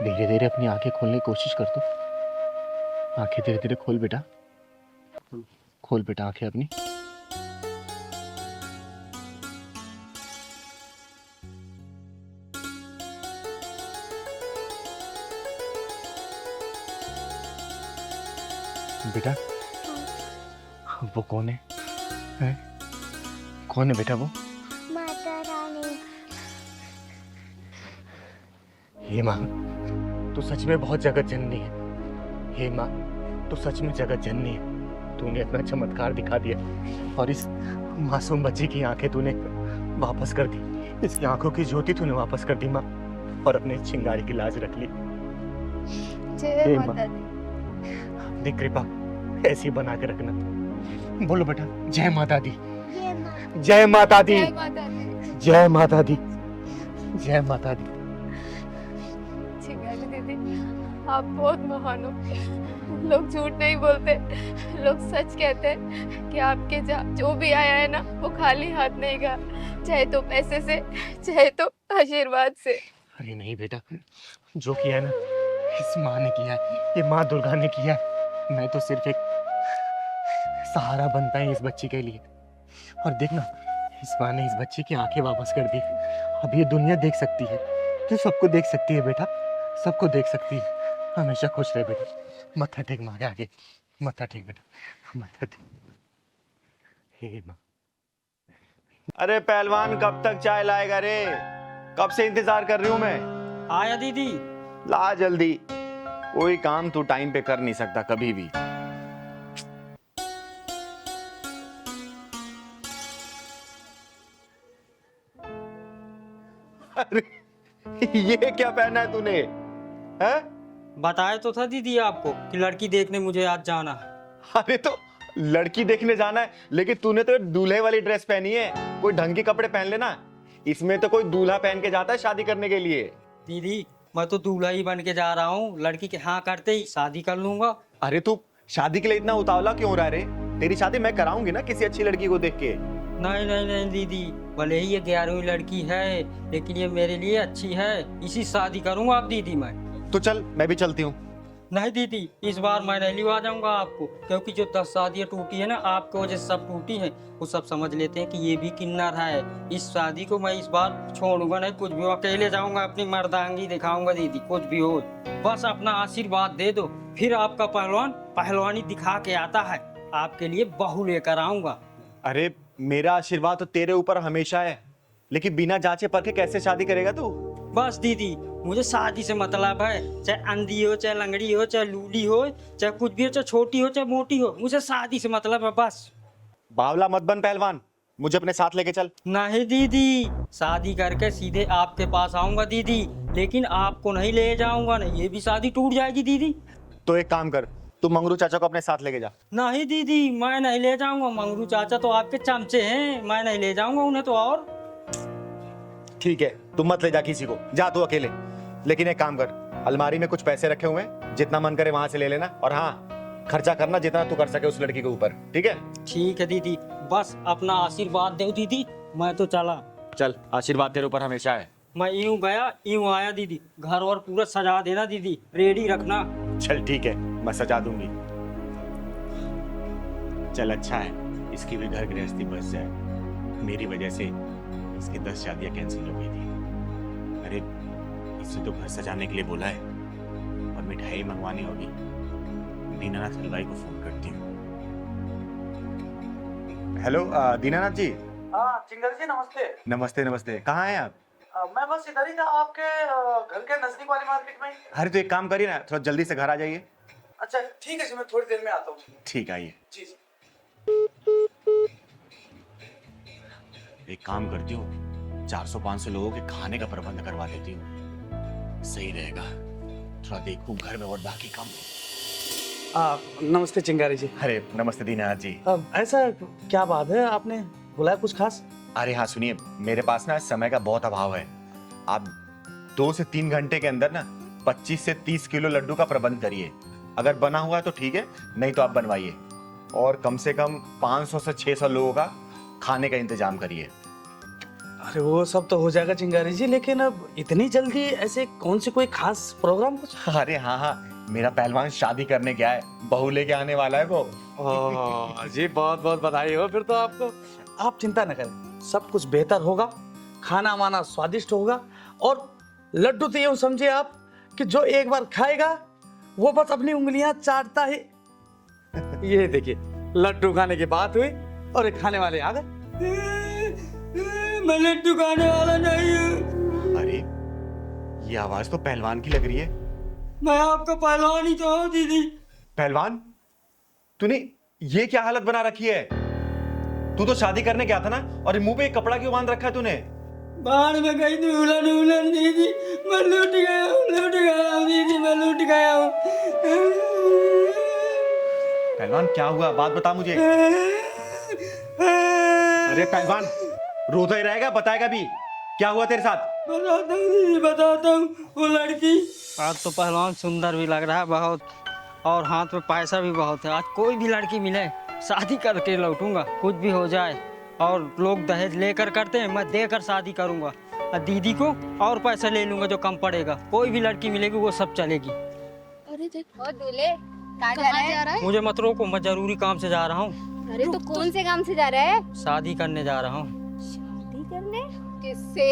धीरे धीरे अपनी आंखें खोलने की कोशिश कर दो। आंखें धीरे धीरे खोल बेटा, खोल बेटा आंखें अपनी। बेटा वो कौन है? हैं? कौन है बेटा वो? माता रानी। हे माँ, तू सच में बहुत जगत जननी है। हे माँ, तू सच में जगत जननी है। तूने अपना चमत्कार दिखा दिया और इस मासूम बच्ची की आंखें तूने वापस कर दी। इसकी आंखों की ज्योति तूने वापस कर दी माँ, और अपने चिंगारी की लाज रख ली। जय माता दी। अपनी कृपा ऐसी बना के रखना। बोलो बेटा, जय माता दी, ये माँ। जय माता दी, जय माता दी। जय माता दी, जय माता दी। चिंगारी दीदी, आप बहुत महान हो। लोग झूठ नहीं बोलते, लोग सच कहते हैं कि आपके जो भी आया है ना, वो खाली हाथ नहीं गया, चाहे तो पैसे से, चाहे तो आशीर्वाद से। अरे नहीं बेटा, जो किया है ना इस माँ ने किया है, ये माँ दुर्गा ने किया है। मैं तो सिर्फ एक सहारा बनता है इस बच्ची के लिए। और देखना, इस माँ ने इस बच्ची की आंखें वापस कर दी। अब ये दुनिया देख सकती है, तो सबको देख सकती है बेटा, सबको देख सकती है। हमेशा खुश रहे बेटा। मत्था टेक माँ के आगे, मत्था टेक बेटा, मत्था टेक। हे माँ। अरे पहलवान कब तक चाय लाएगा रे? कब से इंतजार कर रही हूँ मैं। आया दीदी। ला जल्दी, कोई काम तू टाइम पे कर नहीं सकता कभी भी। अरे ये क्या पहना है तूने? हैं? बताया तो था दीदी आपको कि लड़की देखने मुझे आज जाना है। अरे तो लड़की देखने जाना है, लेकिन तूने तो दूल्हे वाली ड्रेस पहनी है। कोई ढंग के कपड़े पहन लेना। इसमें तो कोई दूल्हा पहन के जाता है शादी करने के लिए। दीदी मैं तो दूल्हा ही बन के जा रहा हूँ, लड़की के हाँ करते ही शादी कर लूंगा। अरे तू शादी के लिए इतना उतावला क्यों रहा रे? तेरी शादी मैं कराऊंगी ना किसी अच्छी लड़की को देख के। नहीं नहीं नहीं दीदी, भले ही ये 11वीं लड़की है, लेकिन ये मेरे लिए अच्छी है, इसी शादी करूंगा आप दीदी मैं। तो चल मैं भी चलती हूँ। नहीं दीदी, इस बार मैं नहीं लिवा जाऊंगा आपको, क्योंकि जो 10 शादियां टूटी है ना आपकी वजह से सब टूटी हैं। वो सब समझ लेते हैं कि ये भी किन्नर है। इस शादी को मैं इस बार छोड़ूंगा नहीं, कुछ भी हो, अकेले जाऊंगा, अपनी मर्दांगी दिखाऊंगा दीदी, कुछ भी हो। बस अपना आशीर्वाद दे दो, फिर आपका पहलवान पहलवानी दिखा के आता है, आपके लिए बहू लेकर आऊंगा। अरे मेरा आशीर्वाद तो तेरे ऊपर हमेशा है, लेकिन बिना जांचे परखे कैसे शादी करेगा तू? बस दीदी मुझे शादी से मतलब है, चाहे अंधी हो, चाहे लंगड़ी हो, चाहे लूली हो, चाहे कुछ भी हो, चाहे छोटी हो, चाहे मोटी हो, मुझे शादी से मतलब है बस। बावला मत बन पहलवान, मुझे अपने साथ लेके चल। नहीं दीदी, शादी करके सीधे आपके पास आऊंगा दीदी, लेकिन आपको नहीं ले जाऊंगा, नहीं ये भी शादी टूट जाएगी दीदी। तो एक काम कर, तू मंगरू चाचा को अपने साथ लेके जा। नहीं दीदी मैं नहीं ले जाऊंगा, मंगरू चाचा तो आपके चमचे हैं, मैं नहीं ले जाऊंगा उन्हें तो। और ठीक है, तू मत ले जा किसी को, जा तू अकेले। लेकिन एक काम कर, अलमारी में कुछ पैसे रखे हुए हैं, जितना मन करे वहां से ले लेना, और हाँ खर्चा करना जितना तू कर सके उस लड़की के ऊपर, ठीक है? ठीक है दीदी, बस अपना आशीर्वाद दो दीदी, मैं तो चला। चल, आशीर्वाद तेरे ऊपर हमेशा है। मैं यूं गया यूं आया दीदी, घर और पूरा सजा देना दीदी, रेडी रखना। चल ठीक है, मैं सजा दूंगी। चल अच्छा है, इसकी भी घर गृहस्थी बच जाए। मेरी वजह से इसकी 10 शादियां कैंसिल हो गई थी। अरे इसे तो घर सजाने के लिए बोला है, और मिठाई मंगवानी होगी। दीनानाथ हलवाई को फोन करती हूँ। हेलो दीनानाथ जी। हाँ चिंगारी जी नमस्ते। नमस्ते नमस्ते, कहाँ हैं आप? मैं बस इधर ही था, आपके घर के नजदीक वाली मार्केट में। अरे तो एक काम करिए ना, थोड़ा जल्दी से घर आ जाइए। अच्छा ठीक है जी, मैं थोड़ी देर में आता हूँ। ठीक, आइए। जी जी। एक काम करती हूँ, 400-500 लोगों के खाने का प्रबंध करवा देती हूँ, सही रहेगा। थोड़ा देखूं घर में और बाकी काम। नमस्ते चिंगारी जी। अरे नमस्ते दीनानाथ जी। ऐसा क्या बात है, आपने बुलाया कुछ खास? अरे हाँ सुनिए, मेरे पास ना समय का बहुत अभाव है। आप 2 से 3 घंटे के अंदर ना 25 से 30 किलो लड्डू का प्रबंध करिए। अगर बना हुआ है तो ठीक है, नहीं तो आप बनवाइए। और कम से कम 500 से 600 लोगों का खाने का इंतजाम करिए। अरे वो सब तो हो जाएगा चिंगारी जी, लेकिन अब इतनी जल्दी ऐसे कौन से कोई खास प्रोग्राम कुछ? अरे हाँ हाँ, मेरा पहलवान शादी करने गया है, बहू लेके आने वाला है वो। जी बहुत बहुत बधाई हो फिर तो आपको। आप चिंता न करें, सब कुछ बेहतर होगा, खाना वाना स्वादिष्ट होगा। और लड्डू तो यूं समझिए आप कि जो एक बार खाएगा वो बस अपनी उंगलियां चाटता ही। ये देखिए, लड्डू खाने की बात हुई और एक खाने वाले आ गए। मैं लड्डू खाने वाला नहीं हूँ। अरे ये आवाज तो पहलवान की लग रही है। मैं आपका पहलवान ही तो हूँ दीदी। पहलवान, तूने ये क्या हालत बना रखी है? तू तो शादी करने गया था ना, और मुंह पे एक कपड़ा क्यों बांध रखा है तूने? बाहर में गई थी उलन उलन दीदी, मैं लूट गया हूँ दीदी, मैं लूट गया हूँ। पहलवान क्या हुआ, बात बता मुझे। अरे पहलवान, रोता ही रहेगा, बताएगा भी क्या हुआ तेरे साथ? बताता हूँ दीदी, बताता हूँ। वो लड़की, आज तो पहलवान सुंदर भी लग रहा है बहुत, और हाथ में पैसा भी बहुत है। आज कोई भी लड़की मिले शादी करके लौटूंगा, कुछ भी हो जाए। और लोग दहेज लेकर करते हैं, मैं देकर शादी करूंगा। और दीदी को और पैसा ले लूंगा जो कम पड़ेगा। कोई भी लड़की मिलेगी वो सब चलेगी। अरे देखो दूल्हे कहाँ जा रहा है? मुझे मत रोको, मैं जरूरी काम से जा रहा हूँ। अरे तो कौन से काम से जा रहा है? शादी करने जा रहा हूँ। शादी करने? किससे?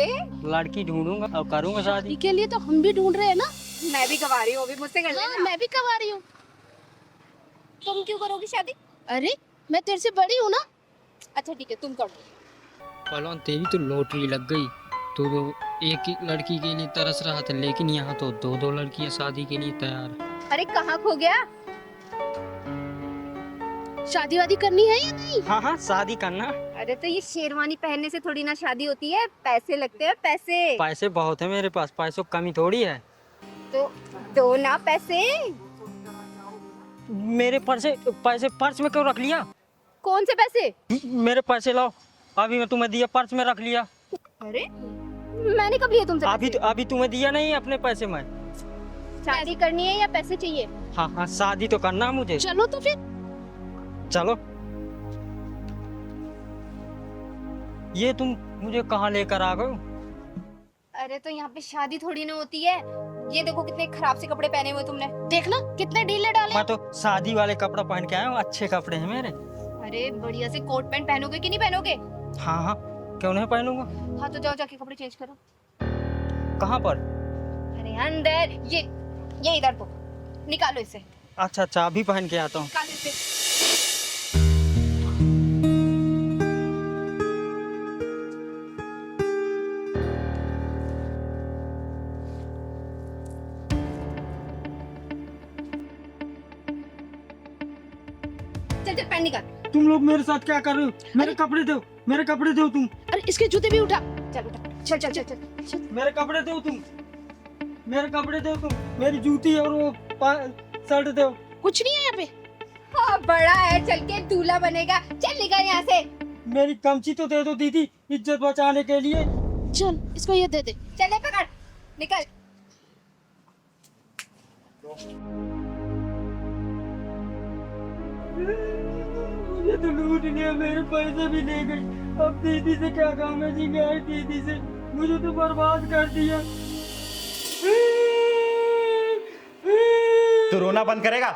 लड़की ढूंढूंगा और करूंगा शादी। के लिए तो हम भी ढूंढ रहे हैं ना। मैं भी कवा रही हूँ, अभी मुझसे कर लेना। मैं भी कमा रही हूँ। तुम क्यों करोगी शादी? अरे मैं तेरे से बड़ी हूँ ना। अच्छा ठीक है, तुम कर लो। पहलवान तेरी तो लॉटरी लग गई। तो एक ही लड़की के लिए तरस रहा था, लेकिन यहाँ तो 2-2 लड़कियाँ शादी के लिए तैयार है। अरे कहाँ खो गया? शादी वादी करनी है या नहीं? हाँ हाँ, शादी करना। अरे तो ये शेरवानी पहनने से थोड़ी ना शादी होती है, पैसे लगते हैं पैसे। पैसे बहुत है मेरे पास, पैसों की कमी थोड़ी है। तो दो ना पैसे। मेरे पैसे पर्स में क्यों रख लिया? कौन से पैसे? मेरे पैसे लाओ, अभी मैं तुम्हें दिया, पर्स में रख लिया। अरे मैंने कब लिए तुमसे? अभी तुम्हें दिया नहीं अपने पैसे में। शादी करनी है या पैसे चाहिए? हाँ हाँ, शादी तो करना है मुझे। चलो तो फिर। चलो। ये तुम मुझे कहाँ लेकर आ गए? अरे तो यहाँ पे शादी थोड़ी ना होती है। ये देखो कितने खराब से कपड़े पहने हुए तुमने। देखना कितने ढीले डाले। मैं तो शादी वाले कपड़ा पहन के आया हूँ, अच्छे कपड़े हैं मेरे। अरे बढ़िया से कोट पैंट पहनोगे कि नहीं पहनोगे? हाँ हाँ, क्यों नहीं पहनूंगा। हाँ तो जाओ जाके कपड़े चेंज करो। कहाँ पर? अरे अंदर, ये इधर तो निकालो इसे। अच्छा अच्छा, अभी पहन के आता हूँ। निकालो इसे। चल चल पैंट निकाल। तुम लोग मेरे साथ क्या कर रहे हो? मेरे कपड़े दो, मेरे कपड़े दो तुम। अरे इसके जूते भी उठा। चल उठा, चल चल चल चल। मेरे कपड़े दो तुम, मेरे कपड़े दो तुम, मेरी जूती और वो शर्ट दो। कुछ नहीं है यहाँ पे। हाँ बड़ा है, चल के दूल्हा बनेगा। चल निकल यहाँ से। मेरी कमची तो दे दो दीदी, इज्जत बचाने के लिए। चल इसको ये दे दे। चल पकड़, निकल। मुझे तो लूट लिया, मेरे पैसे भी ले गई। अब दीदी से क्या काम है जी, गए दीदी से, मुझे तो बर्बाद कर दिया। तू रोना बंद करेगा?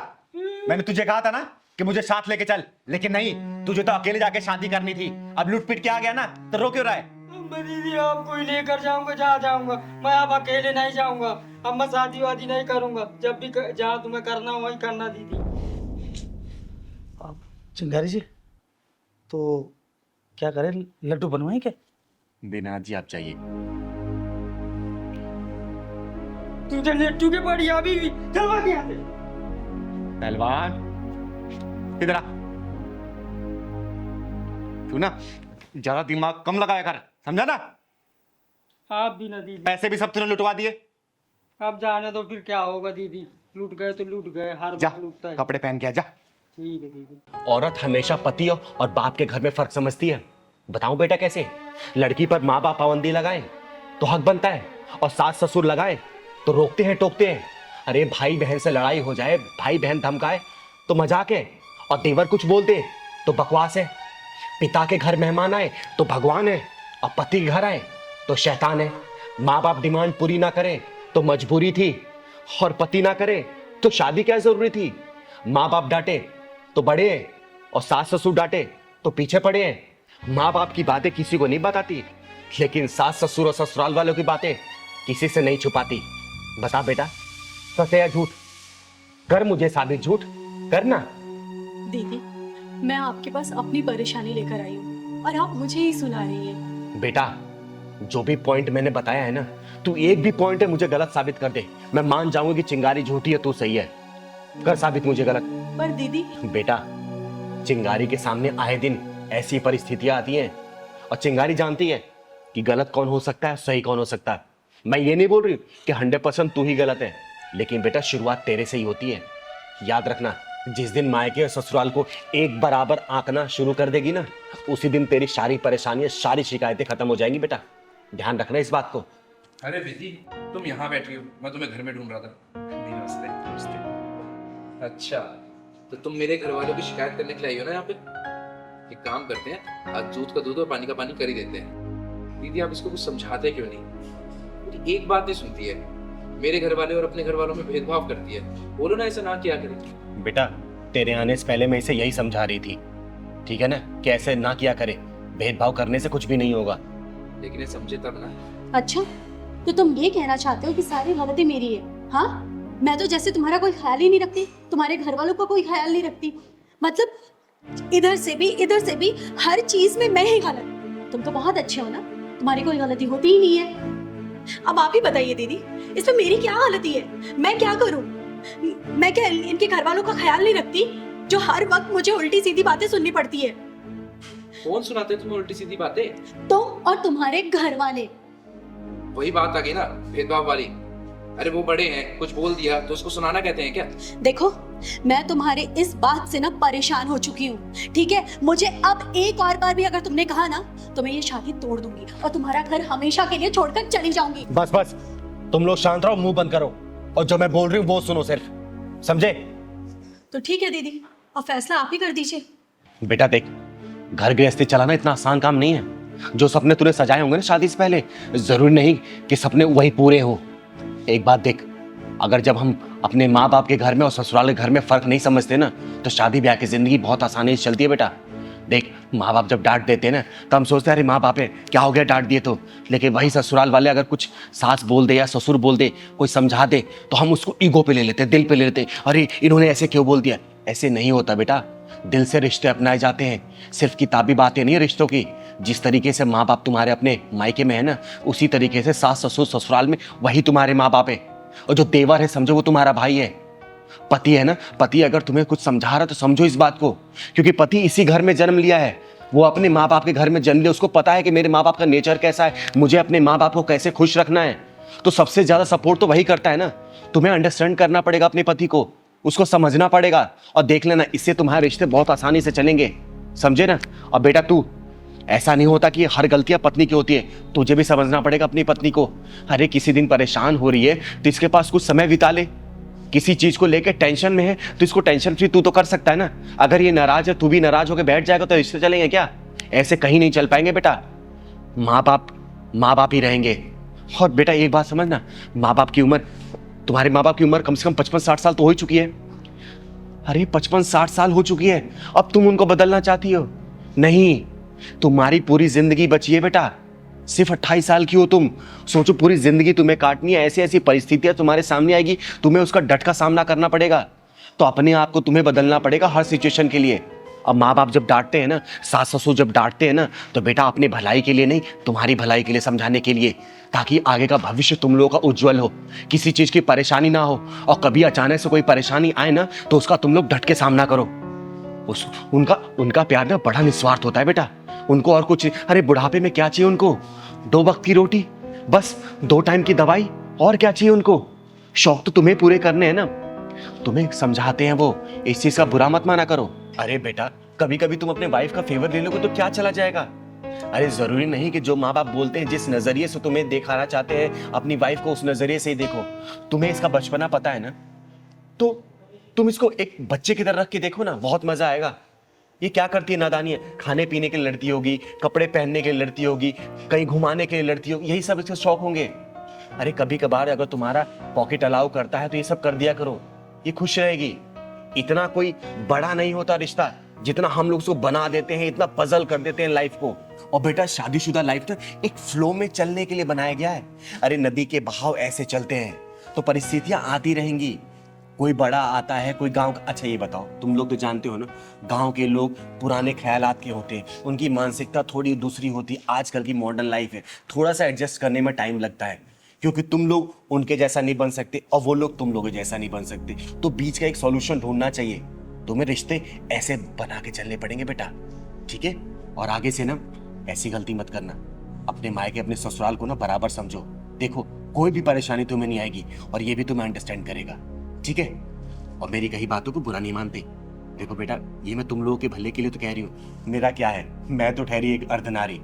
मैंने तुझे कहा था ना कि मुझे साथ लेके चल, लेकिन नहीं, तुझे तो अकेले जाके शादी करनी थी। अब लूट पीट के आ गया ना, तो रो क्यों रहा है? मैं दीदी आपको ही लेकर जाऊंगा, जहाँ जाऊंगा। मैं अब अकेले नहीं जाऊंगा। अब मैं शादी वादी नहीं करूंगा। जब भी जहाँ तुम्हें करना हो वही करना दीदी। चिंगारी जी, तो क्या करें, लड्डू बनवाएं क्या? दीनानाथ जी आप चाहिए। तुझे लड्डू के पड़ी अभी भी, चलवा के आते। पहलवान इधर आ। तू ना ज्यादा दिमाग कम लगाया कर, समझा ना? आप भी ना दीदी, पैसे भी सब तूने लुटवा दिए। अब जाने दो फिर क्या होगा दीदी, लूट गए तो लूट गए, हर जा बार लूटता है। कपड़े पहन के आ जा। ठीक है दीदी। औरत हमेशा पति और बाप के घर में फर्क समझती है। बताऊं बेटा कैसे? लड़की पर माँ बाप पाबंदी लगाए तो हक बनता है, और सास ससुर लगाए तो रोकते हैं टोकते हैं। अरे भाई बहन से लड़ाई हो जाए, भाई बहन धमकाए तो मजाक है, और देवर कुछ बोल दे तो बकवास है। पिता के घर मेहमान आए तो भगवान है, और पति के घर आए तो शैतान है। माँ बाप डिमांड पूरी ना करे तो मजबूरी थी, और पति ना करे तो शादी क्या जरूरी थी। माँ बाप डांटे तो बड़े हैं, और सास ससुर डांटे तो पीछे पड़े हैं। माँ बाप की बातें किसी को नहीं बताती, लेकिन सास ससुर और ससुराल वालों की बातें किसी से नहीं छुपाती। बता बेटा, सच है या झूठ? कर मुझे साबित, झूठ करना। दीदी, मैं आपके पास अपनी परेशानी लेकर आई हूँ और आप मुझे ही सुना रही हैं। बेटा, जो भी पॉइंट मैंने बताया है ना, तू एक भी पॉइंट है मुझे गलत साबित कर दे, मैं मान जाऊंगी कि चिंगारी झूठी है, तू सही है। कर साबित मुझे गलत। पर दीदी, बेटा, चिंगारी के सामने आए दिन ऐसी परिस्थितियां आती हैं, और चिंगारी जानती है कि गलत कौन हो सकता है, सही कौन हो सकता है। मैं ये नहीं बोल रही कि 100% तू ही गलत है, लेकिन बेटा शुरुआत तेरे से ही होती है। याद रखना, जिस दिन मायके और ससुराल को एक बराबर आंकना शुरू कर देगी ना, उसी दिन तेरी सारी परेशानियां, सारी शिकायतें खत्म हो जाएंगी। बेटा ध्यान रखना इस बात को। अरे दीदी, तुम यहाँ बैठी हो, मैं तुम्हें घर में ढूंढ रहा था। नमस्ते। नमस्ते। अच्छा, तो तुम मेरे घर वालों की शिकायत करने के लिए आई हो ना यहाँ पे? एक काम करते हैं, आज दूध का दूध और पानी का पानी कर ही देते हैं। दीदी, आप इसको कुछ समझाते क्यों नहीं? एक बात नहीं सुनती है, मेरे घर वाले और अपने घर वालों में भेदभाव करती है। बोलो ना ऐसा ना किया करे। बेटा, तेरे आने से पहले मैं इसे यही समझा रही थी, ठीक है ना, कि ऐसे ना किया करे, भेदभाव करने से कुछ भी नहीं होगा। लेकिन ये समझे तब ना। अच्छा, तो तुम ये कहना चाहते हो कि सारी गलती मेरी है? हाँ, मैं तो जैसे तुम्हारा कोई ख्याल ही नहीं रखती, तुम्हारे घर वालों का कोई ख्याल नहीं रखती। मतलब इधर से भी हर चीज में मैं ही गलत। तुम तो बहुत अच्छे हो ना, तुम्हारी कोई गलती होती ही नहीं है। अब आप ही बताइए दीदी, इसमें मेरी क्या गलती है? मैं क्या करूं? मैं क्या इनके घर वालों का ख्याल नहीं रखती, जो हर वक्त मुझे उल्टी सीधी बातें सुननी पड़ती है? कौन सुनाते तुम्हें उल्टी सीधी बातें? तुम और तुम्हारे घर वाले। वही बात आ गई ना, भेदभाव वाली। अरे वो बड़े हैं, कुछ बोल दिया तो उसको सुनाना कहते हैं क्या? देखो, मैं तुम्हारे इस बात से ना परेशान हो चुकी हूँ, ठीक है? मुझे अब एक और बार भी अगर तुमने कहा ना, तो मैं ये शादी तोड़ दूंगी और तुम्हारा घर हमेशा के लिए छोड़कर चली जाऊंगी। बस बस, तुम लोग शांत रहो, मुंह बंद करो, और जो मैं बोल रही हूँ वो सुनो सिर्फ, समझे? तो ठीक है दीदी, अब फैसला आप ही कर दीजिए। बेटा देख, घर गृहस्थी चलाना इतना आसान काम नहीं है। जो सपने तूने सजाए होंगे ना शादी से पहले, जरूरी नहीं कि सपने वही पूरे हो। एक बात देख, अगर जब हम अपने माँ बाप के घर में और ससुराल के घर में फर्क नहीं समझते ना, तो शादी ब्याह की जिंदगी बहुत आसानी से चलती है। बेटा देख, माँ बाप जब डांट देते हैं ना, तो हम सोचते हैं अरे माँ बाप है, क्या हो गया डांट दिए तो। लेकिन वही ससुराल वाले अगर कुछ सास बोल दे या ससुर बोल दे, कोई समझा दे, तो हम उसको ईगो पे ले लेते हैं, दिल पे ले लेते हैं, अरे इन्होंने ऐसे क्यों बोल दिया। ऐसे नहीं होता बेटा, दिल से रिश्ते अपनाए जाते हैं, सिर्फ किताबी बातें नहीं है रिश्तों की। जिस तरीके से माँ बाप तुम्हारे अपने मायके में है ना, उसी तरीके से सास ससुर ससुराल में वही तुम्हारे माँ बाप है। और जो देवर है समझो वो तुम्हारा भाई है। पति है ना, पति अगर तुम्हें कुछ समझा रहा तो समझो इस बात को, क्योंकि पति इसी घर में जन्म लिया है, वो अपने माँ बाप के घर में जन्म लिया, उसको पता है कि मेरे माँ बाप का नेचर कैसा है, मुझे अपने माँ बाप को कैसे खुश रखना है। तो सबसे ज्यादा सपोर्ट तो वही करता है ना। तुम्हें अंडरस्टैंड करना पड़ेगा अपने पति को, उसको समझना पड़ेगा, और देख लेना इससे तुम्हारे रिश्ते बहुत आसानी से चलेंगे, समझे ना? और बेटा तू, ऐसा नहीं होता कि हर गलतियां पत्नी की होती है, तुझे भी समझना पड़ेगा अपनी पत्नी को। अरे किसी दिन परेशान हो रही है तो इसके पास कुछ समय बिता ले। किसी चीज को लेकर टेंशन में है तो इसको टेंशन फ्री तू तो कर सकता है ना। अगर ये नाराज है, तू भी नाराज होकर बैठ जाएगा तो रिश्ते चलेंगे क्या? ऐसे कहीं नहीं चल पाएंगे बेटा। माँ बाप ही रहेंगे। और बेटा एक बात समझना, माँ बाप की उम्र, तुम्हारे माँ बाप की उम्र कम से कम 55-60 साल तो हो ही चुकी है। अरे 55-60 साल हो चुकी है, अब तुम उनको बदलना चाहती हो? नहीं, तुम्हारी पूरी जिंदगी बची है बेटा, सिर्फ 28 साल की हो तुम। सोचो पूरी जिंदगी तुम्हें काटनी है, ऐसी ऐसी परिस्थितियां तुम्हारे सामने आएगी, तुम्हें उसका डट का सामना करना पड़ेगा। तो अपने आप को तुम्हें बदलना पड़ेगा हर सिचुएशन के लिए। अब माँ बाप जब डांटते हैं ना, सास ससुर जब डांटते हैं ना, तो बेटा अपने भलाई के लिए नहीं, तुम्हारी भलाई के लिए समझाने के लिए, ताकि आगे का भविष्य तुम लोगों का उज्जवल हो, किसी चीज की परेशानी ना हो। और कभी अचानक से कोई परेशानी आए ना, तो उसका तुम लोग डट के सामना करो। उनका प्यार ना बड़ा निस्वार्थ होता है बेटा, उनको और कुछ, अरे बुढ़ापे में क्या चाहिए उनको? 2 वक्त की रोटी, बस 2 टाइम की दवाई, और क्या चाहिए उनको? शौक तो तुम्हें पूरे करने हैं ना। तुम्हें समझाते हैं वो, इस चीज का बुरा मत माना करो। अरे बेटा, कभी कभी तुम अपने वाइफ का फेवर ले लोगे तो क्या चला जाएगा? अरे जरूरी नहीं कि जो माँ बाप बोलते हैं, जिस नजरिए से तुम्हें दिखाना चाहते हैं अपनी वाइफ को, उस नजरिए से ही देखो। तुम्हें इसका बचपना पता है ना, तो तुम इसको एक बच्चे की तरह रख के देखो ना, बहुत मजा आएगा। ये क्या करती है नादानी है, खाने पीने के लिए लड़ती होगी, कपड़े पहनने के लिए लड़ती होगी, कहीं घुमाने के लिए लड़ती होगी, यही सब इसके शौक होंगे। अरे कभी कभार अगर तुम्हारा पॉकेट अलाउ करता है तो ये सब कर दिया करो, ये खुश रहेगी। इतना कोई बड़ा नहीं होता रिश्ता जितना हम लोग उसको बना देते हैं, इतना पजल कर देते हैं लाइफ को। और बेटा, शादीशुदा लाइफ ना एक फ्लो में चलने के लिए बनाया गया है। अरे नदी के बहाव ऐसे चलते हैं तो परिस्थितियां आती रहेंगी। कोई बड़ा आता है, कोई गांव का। अच्छा ये बताओ, तुम लोग तो जानते हो ना, गांव के लोग पुराने ख्यालात के होते हैं, उनकी मानसिकता थोड़ी दूसरी होती है। आजकल की मॉडर्न लाइफ है, थोड़ा सा एडजस्ट करने में टाइम लगता है, क्योंकि तुम लोग उनके जैसा नहीं बन सकते और वो लोग तुम लोगों जैसा नहीं बन सकते। तो बीच का एक सॉल्यूशन ढूंढना चाहिए। तुम्हें रिश्ते ऐसे बना के चलने पड़ेंगे बेटा, ठीक है? और आगे से ना ऐसी गलती मत करना। अपने मायके, अपने ससुराल को ना बराबर समझो। देखो, कोई भी परेशानी तुम्हें नहीं आएगी और ये भी तुम्हें अंडरस्टैंड करेगा, ठीक है? और मेरी कही बातों को बुरा नहीं मानते। देखो बेटा, ये मैं तुम लोगों के भले के लिए तो कह रही हूँ। मेरा क्या है, मैं तो ठहरी एक अर्धनारी,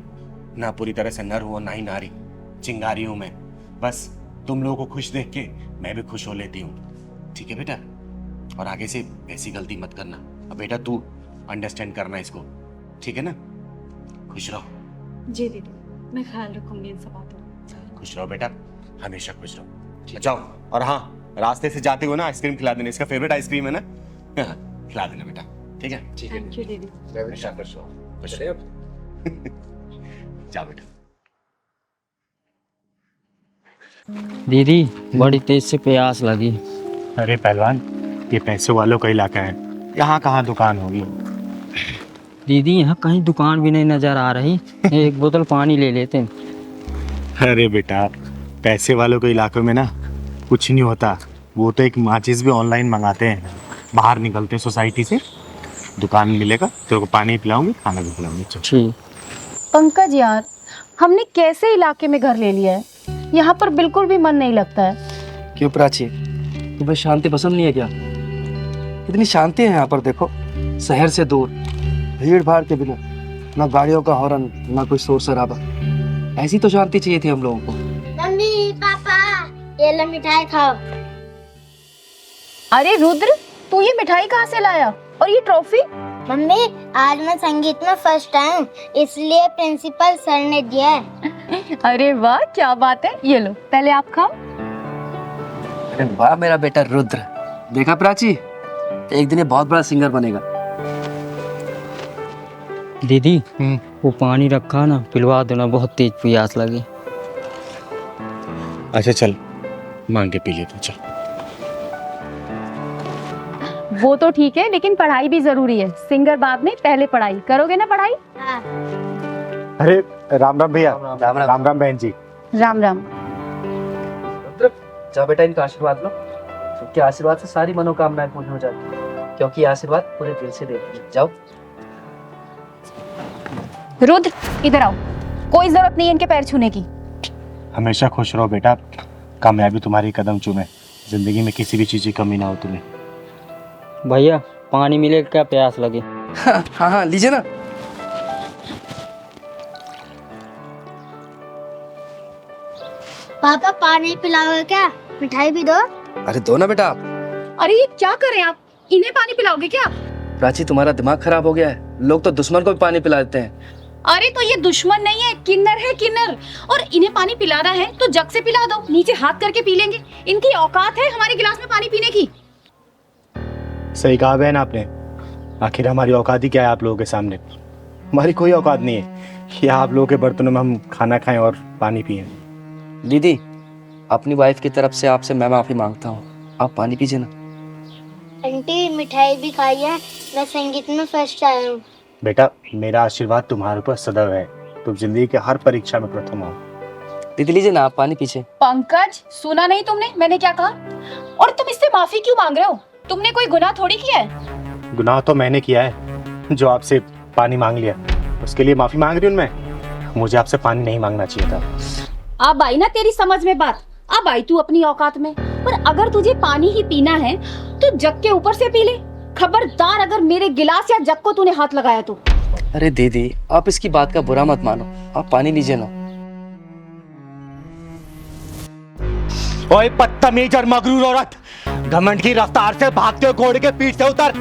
ना पूरी तरह से नर हूँ और ना ही नारी, चिंगारी हूँ मैं। बस तुम लोगों को खुश देख के मैं भी खुश हो लेती हूँ, ठीक है बेटा? और आगे से ऐसी गलती मत करना। अब बेटा तू अंडरस्टैंड करना इसको, ठीक है ना? खुश रहो। जी दीदी, मैं ख्याल रखूंगी इन सब बातों का। खुश रहो बेटा, हमेशा खुश रहो। जाओ, और हाँ, रास्ते से जाते हो ना आइसक्रीम खिला देना, इसका फेवरेट आइसक्रीम है ना, खिला देना बेटा, ठीक है? ठीक है, थैंक यू दीदी। हमेशा खुश रहो। खुश रहो। जा बेटा। दीदी बड़ी तेज से प्यास लगी। अरे पहलवान, ये पैसों वालों का इलाका है, यहाँ कहाँ दुकान होगी? दीदी यहाँ कहीं दुकान भी नहीं नजर आ रही, एक बोतल पानी ले लेते हैं। अरे बेटा, पैसे वालों के इलाकों में ना कुछ नहीं होता। वो तो एक माचिस भी ऑनलाइन मंगाते हैं, बाहर निकलते सोसाइटी से, दुकान मिलेगा, तेरे को पानी पिलाऊंगी, खाना भी खिलाऊंगी। ठीक। पंकज यार, हमने कैसे इलाके में घर ले लिया है, यहाँ पर बिल्कुल भी मन नहीं लगता है। क्यों प्राची, तुम्हें शांति पसंद नहीं है क्या? इतनी शांति है यहाँ पर, देखो, शहर से दूर, भीड़ भाड़ के बिना, ना गाड़ियों का हॉर्न, ना कोई शोर शराबा। ऐसी तो शांति चाहिए थी हम लोगों को। मम्मी पापा, ये लो मिठाई खाओ। अरे रुद्र, तू ये मिठाई कहाँ से लाया और ये ट्रॉफी? मम्मी, आज मैं संगीत में फर्स्ट आया, इसलिए प्रिंसिपल सर ने दिया है। अरे वाह, क्या बात है, ये लो पहले आप खाओ। अरे वाह मेरा बेटा रुद्र, देखा प्राची, एक दिन ये बहुत बड़ा सिंगर बनेगा। दीदी वो पानी रखा ना, पिलवा दो ना, बहुत तेज प्यास लगी। अच्छा चल, मांग के पी लेते, चल। वो तो ठीक है, लेकिन पढ़ाई भी जरूरी है। सिंगर बाद में, पहले पढ़ाई करोगे ना? पढ़ाई। हाँ। अरे राम राम भैया। राम राम। राम राम बहन जी। राम राम। रुद्र, जा बेटा, इनका आशीर्वाद लो। उनके आशीर्वाद से सारी मनोकामनाएं पूर्ण हो जाती है, क्योंकि ये आशीर्वाद पूरे दिल से देते हैं। जाओ। रुद्र, इधर आओ, कोई जरूरत नहीं है इनके पैर छूने की। हमेशा खुश रहो बेटा, कामयाबी तुम्हारी कदम चूमे, जिंदगी में किसी भी चीज की कमी ना हो तुम्हें। भैया पानी मिलेगा क्या, प्यास लगी? हाँ हाँ, लीजिए ना। पापा पानी पिलाओगे क्या? मिठाई भी दो। अरे दो ना बेटा। अरे ये क्या कर रहे हैं आप, इन्हें पानी पिलाओगे क्या? प्राची, तुम्हारा दिमाग खराब हो गया है, लोग तो दुश्मन को भी पानी पिला देते हैं। अरे तो ये दुश्मन नहीं है, किन्नर है, किन्नर। और इन्हें पानी पिलाना है तो जग से पिला दो, नीचे हाथ करके पी लेंगे। इनकी औकात है हमारे गिलास में पानी पीने की? सही कहा बहन आपने, आखिर हमारी औकात ही क्या है आप लोगों के सामने? हमारी कोई औकात नहीं है कि आप लोगों के बर्तनों में हम खाना खाएं और पानी पिएं। दीदी, अपनी वाइफ की तरफ से आपसे मैं माफी मांगता हूँ, आप पानी पीजिए ना। आंटी मिठाई भी खाई है, मैं संगीत में फर्स्ट आया हूँ। बेटा, मेरा आशीर्वाद तुम्हारे ऊपर सदैव है, तुम जिंदगी के हर परीक्षा में प्रथम हो। दीदी लीजिए ना, आप पानी पीछे। पंकज, सुना नहीं तुमने मैंने क्या कहा? और तुम इससे माफी क्यों मांग रहे हो? तुमने कोई गुनाह थोड़ी किया है। गुनाह तो मैंने किया है जो आपसे पानी मांग लिया, उसके लिए माफी मांग रही हूँ मैं। मुझे आपसे पानी नहीं मांगना चाहिए था। अब आई ना तेरी समझ में बात, अब आई तू अपनी औकात में। पर अगर तुझे पानी ही पीना है तो जग के ऊपर से पी ले। खबरदार अगर मेरे गिलास या जग को तूने हाथ लगाया तो। अरे दीदी आप इसकी बात का बुरा मत मानो, आप पानी लीजिए ना। ओए बदतमीज और मगरूर औरत, घमंड की रफ्तार से भागते हुए घोड़े के पीठ से उतर,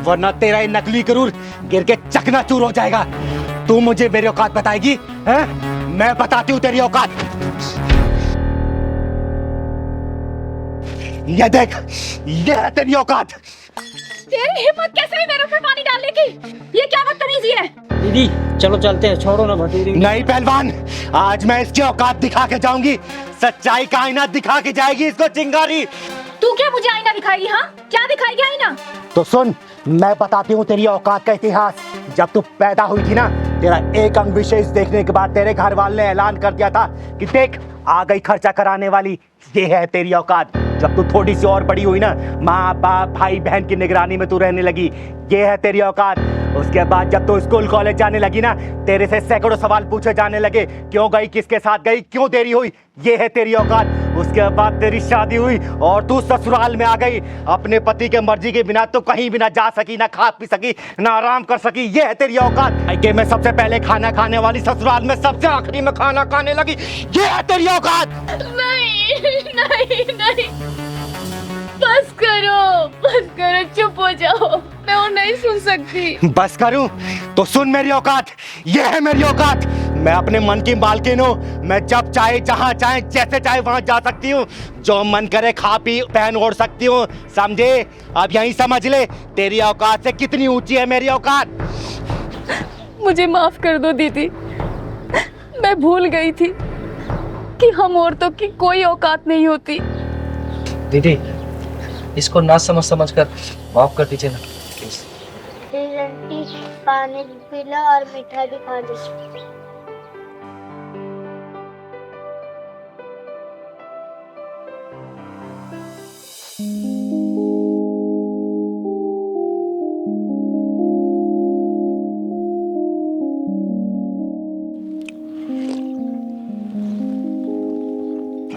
वरना तेरा ये नकली गरूर गिर के चकनाचूर हो जाएगा। तू मुझे मेरी औकात बताएगी हैं? मैं बताती हूँ तेरी औकात। ये देख, ये है तेरी औकात। तेरी हिम्मत कैसे हुई मेरे ऊपर पानी डालने की? ये क्या बदतमीजी है? दीदी चलो चलते हैं, छोड़ो ना भटूरी। नहीं पहलवान, आज मैं इसकी औकात दिखा के जाऊंगी। सच्चाई का आईना दिखा के जाएगी इसको चिंगारी। तू क्या मुझे आईना दिखाएगी? हाँ क्या दिखाएगी आईना? तो सुन, मैं बताती हूँ तेरी औकात का इतिहास। जब तू पैदा हुई थी ना, तेरा एक अंग विशेष देखने के बाद तेरे घर वाले ने ऐलान कर दिया था कि देख आ गई खर्चा कराने वाली, ये है तेरी औकात। जब तू थोड़ी सी और बड़ी हुई ना, माँ बाप भाई बहन की निगरानी में तू रहने लगी, ये है तेरी औकात। उसके बाद जब तू स्कूल कॉलेज जाने लगी ना, तेरे से सैकड़ों सवाल पूछे जाने लगे, क्यों गई, किसके साथ गई, क्यों देरी हुई, ये है तेरी औकात। उसके बाद तेरी शादी हुई और तू ससुराल में आ गई। अपने पति के मर्जी के बिना तो कहीं भी ना जा सकी, ना खा पी सकी, ना आराम कर सकी, ये है तेरी औकात। कि मैं सबसे पहले खाना खाने वाली, ससुराल में सबसे आखिरी में खाना खाने लगी, ये है तेरी औकात। नहीं नहीं नहीं, बस करो, चुप हो जाओ, मैं और नहीं सुन सकती। बस करूं तो सुन मेरी औकात, ये है मेरी औकात। मैं अपने मन की मालकिन हूँ। मैं जब चाहे, जहाँ चाहे, जैसे चाहे वहां जा सकती हूँ। जो मन करे खा पी पहन ओढ़ सकती हूँ, समझे? अब यही समझ ले तेरी औकात से कितनी ऊंची है मेरी औकात। मुझे माफ कर दो दीदी, मैं भूल गई थी कि हम औरतों की कोई औकात नहीं होती। दीदी इसको ना समझ कर माफ कर दीजिए ना प्लीज। आंटी पानी पी लो और मिठाई भी खा लो।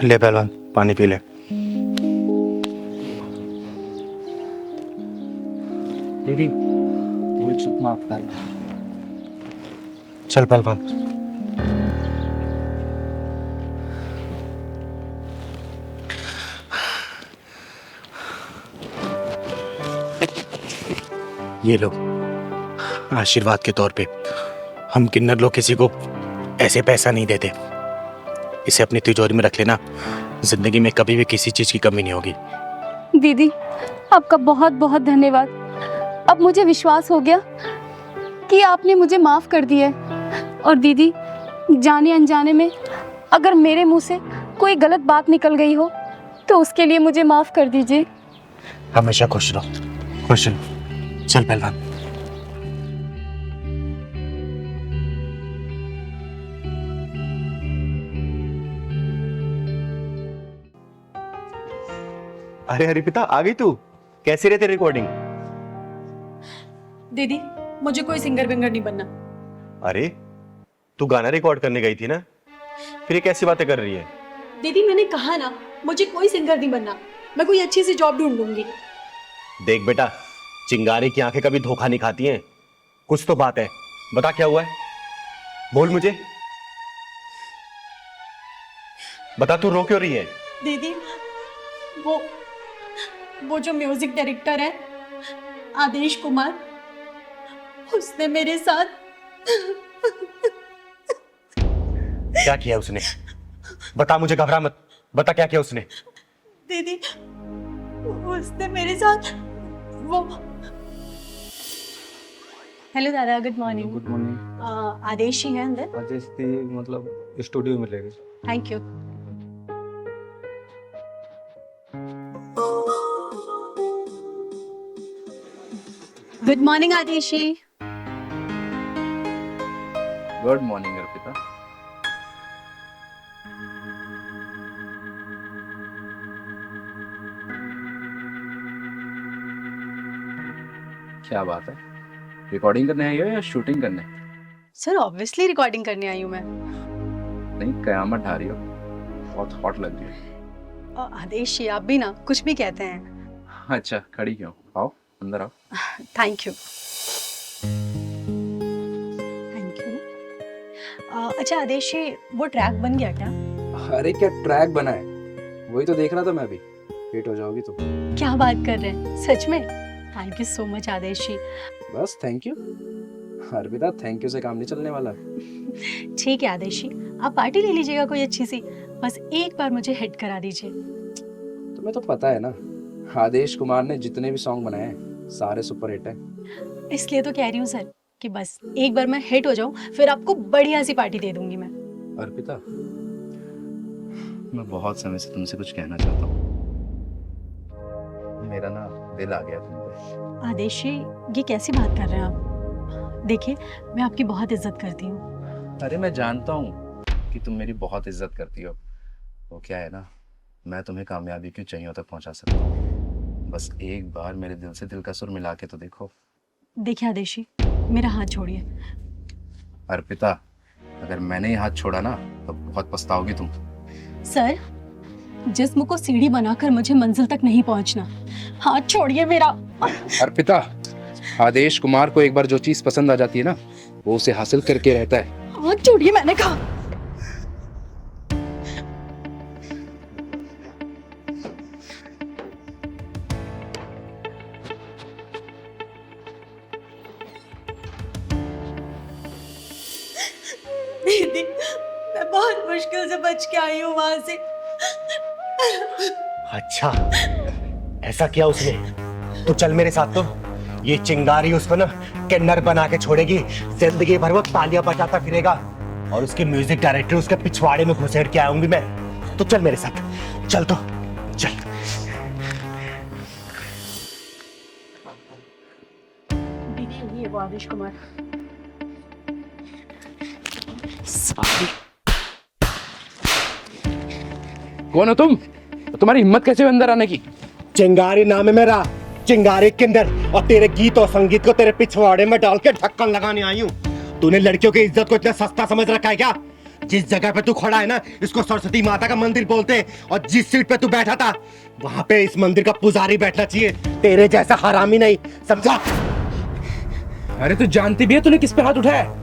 ले पहलवान, पानी पी ले। दीदी वो चुप माफ कर। चल पहलवान। ये लो, आशीर्वाद के तौर पे। हम किन्नर लोग किसी को ऐसे पैसा नहीं देते। इसे अपनी तिजोरी में रख लेना, जिंदगी में कभी भी किसी चीज की कमी नहीं होगी। दीदी आपका बहुत बहुत धन्यवाद। अब मुझे विश्वास हो गया कि आपने मुझे माफ कर दिया है। और दीदी, जाने अनजाने में अगर मेरे मुंह से कोई गलत बात निकल गई हो तो उसके लिए मुझे माफ कर दीजिए। हमेशा खुश रहो, खुश रहो। चल पहलवान। अरे हरिपिता, आ गई तू? कैसी रहती रिकॉर्डिंग? दीदी मुझे कोई सिंगर विंगर नहीं बनना। अरे तू गाना रिकॉर्ड करने गई थी ना, फिर ये कैसी बातें कर रही है? दीदी मैंने कहा ना, मुझे कोई सिंगर नहीं बनना। मैं कोई अच्छी सी जॉब ढूंढ लूंगी। देख बेटा, चिंगारी की आंखें कभी धोखा नहीं खाती हैं। कुछ तो बात है, बता क्या हुआ है, बोल मुझे, बता। तू रो क्यों रही है? दीदी वो जो म्यूजिक डायरेक्टर है आदेश कुमार, उसने मेरे साथ क्या किया उसने? बता मुझे, घबरा मत, बता क्या किया उसने? दीदी उसने मेरे साथ वो। हेलो दादा, good morning. Good morning. Adesh ही है अंदर? आदेश थी मतलब स्टूडियो में ले गए। Thank you. Good morning Adesh ji. Good morning Arpita. क्या बात है, रिकॉर्डिंग करने आई हो या शूटिंग करने? सर ऑब्वियसली रिकॉर्डिंग करने आई हूँ मैं। नहीं, कयामत ढा रही हो, बहुत हॉट लग रही है। आदेश जी आप भी ना कुछ भी कहते हैं। अच्छा, खड़ी क्यों? आओ अंदर आओ। Thank you thank you. अच्छा आदेश जी, वो ट्रैक बन गया क्या? अरे क्या ट्रैक बना है, वही तो देख रहा था मैं भी। हिट हो जाओगी तुम। क्या बात कर रहे हैं, सच में? थैंक यू सो मच आदेश जी। बस thank you. Arpita, thank you से काम नहीं चलने वाला। ठीक है आदेश जी, आप पार्टी ले लीजिएगा कोई अच्छी सी, बस एक बार मुझे हिट करा दीजिए। तुम्हें तो पता है ना, आदेश कुमार ने जितने भी सॉन्ग बनाए हैं सारे सुपर हिट हैं। इसलिए तो कह रही हूँ सर कि बस एक बार मैं हिट हो जाऊं, फिर आपको बढ़िया सी पार्टी दे दूंगी मैं। अर्पिता, मैं बहुत समय से तुमसे कुछ कहना चाहता हूँ। मेरा ना दिल आ गया तुम पे। आदेश जी, ये कैसी बात कर रहे हैं आप? देखिए, मैं आपकी बहुत इज्जत करती हूँ। अरे मैं जानता हूँ कि तुम मेरी बहुत इज्जत करती हो। वो क्या है ना, मैं तुम्हें कामयाबी की ऊंचाइयों तक पहुंचा सकता हूँ। बस एक बार मेरे दिल से दिल का सुर मिला के तो देखो। देखिए आदेश जी, मेरा हाथ छोड़िए। अर्पिता, अगर मैंने ये हाथ छोड़ा ना तो बहुत पछताओगी तुम। सर, जिस्म को सीढ़ी बनाकर मुझे मंजिल तक नहीं पहुंचना। हाथ छोड़िए मेरा। अर्पिता, आदेश कुमार को एक बार जो चीज पसंद आ जाती है ना, वो उसे हासिल करके रहता है। हाथ छोड़िए मैंने कहा। दीदी, मैं बहुत मुश्किल से बच के आई हूँ वहां से। अच्छा, ऐसा किया उसने? तो चल मेरे साथ। तो ये चिंगारी उसको ना किन्नर बना के छोड़ेगी, जिंदगी भर वो तालियां बजाता फिरेगा और उसके म्यूजिक डायरेक्टर उसके पिछवाड़े में घुसेड़ के आऊंगी मैं। तो चल मेरे साथ, चल तो चल। दीदी, ये वो आदेश कुमार। कौन हो तुम? तुम्हारी हिम्मत कैसे हुई अंदर आने की? चिंगारी नाम है मेरा, चिंगारी किन्नर, और तेरे गीत और संगीत को तेरे पिछवाड़े में डाल के ढक्कन लगाने आई हूँ। तूने लड़कियों की इज्जत को इतना सस्ता समझ रखा है क्या? जिस जगह पे तू खड़ा है ना, इसको सरस्वती माता का मंदिर बोलते हैं, और जिस सीट पे तू बैठा था वहां पे इस मंदिर का पुजारी बैठना चाहिए, तेरे जैसा हरामी नहीं, समझा? अरे तू जानती भी है तूने किस पे हाथ उठाया है?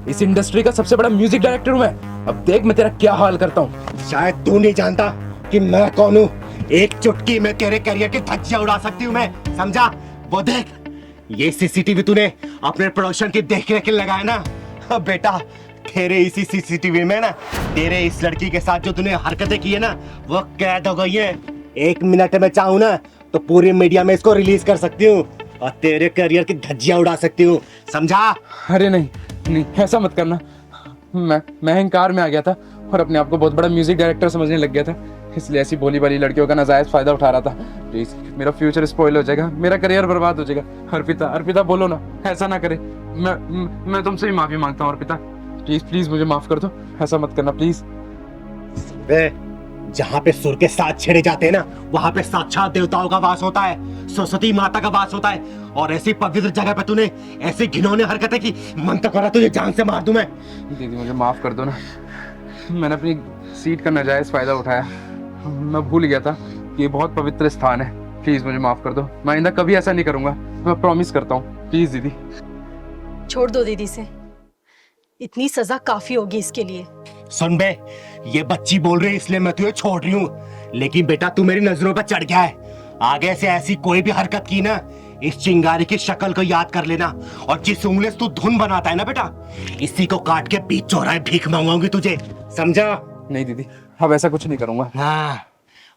इस इंडस्ट्री का सबसे बड़ा म्यूजिक डायरेक्टर हूं मैं। अब देख मैं तेरा क्या हाल करता हूँ। शायद तू नहीं जानता कि मैं कौन हूँ। एक चुटकी में तेरे करियर की धज्जियां उड़ा सकती हूँ मैं, समझा? वो देख, ये सीसीटीवी तूने अपने प्रोडक्शन की देख रेख लगाया ना। अब बेटा, तेरे इसी सीसीटीवी में ना तेरे इस लड़की के साथ जो तूने हरकतें की है ना, वो कैद हो गई है। 1 मिनट में चाहूँ ना तो पूरी मीडिया में इसको रिलीज कर सकती हूँ और तेरे करियर की धज्जियां उड़ा सकती हूँ, समझा? अरे नहीं नहीं, ऐसा मत करना। मैं अहंकार में आ गया था और अपने आप को बहुत बड़ा म्यूजिक डायरेक्टर समझने लग गया था, इसलिए ऐसी भोली भाली लड़कियों का नाजायज फायदा उठा रहा था। प्लीज, मेरा फ्यूचर स्पॉइल हो जाएगा, मेरा करियर बर्बाद हो जाएगा। अर्पिता, अर्पिता बोलो ना, ऐसा ना करे। मैं तुमसे भी माफी मांगता हूँ अर्पिता, प्लीज प्लीज मुझे माफ कर दो, ऐसा मत करना प्लीज। जहाँ पे सुर के साथ छेड़े जाते हैं ना, वहाँ पे साक्षात देवताओं का वास होता है, सरस्वती माता का वास होता है, और ऐसी पवित्र जगह पे तूने ऐसी घिनौनी हरकतें की, मन तो करा तुझे जान से मार दूं मैं। दीदी मुझे माफ कर दो ना, मैंने अपनी सीट का नाजायज फायदा उठाया, मैं भूल गया था कि ये बहुत पवित्र स्थान है। प्लीज मुझे माफ कर दो, मैं आइंदा कभी ऐसा नहीं करूंगा, मैं प्रॉमिस करता हूँ। प्लीज दीदी। छोड़ दो दीदी से, इतनी सजा काफी होगी इसके लिए। सुन बे, ये बच्ची बोल रही है इसलिए मैं तुझे छोड़ रही हूँ, लेकिन बेटा तू मेरी नजरों पर चढ़ गया है। आगे से ऐसी कोई भी हरकत की ना, इस चिंगारी की शक्ल को याद कर लेना, और जिस उंगली से तू धुन बनाता है ना बेटा, इसी को काट के बीच चौराहे भीख मांगूंगी तुझे, समझा? नहीं दीदी, अब ऐसा कुछ नहीं करूंगा। हाँ,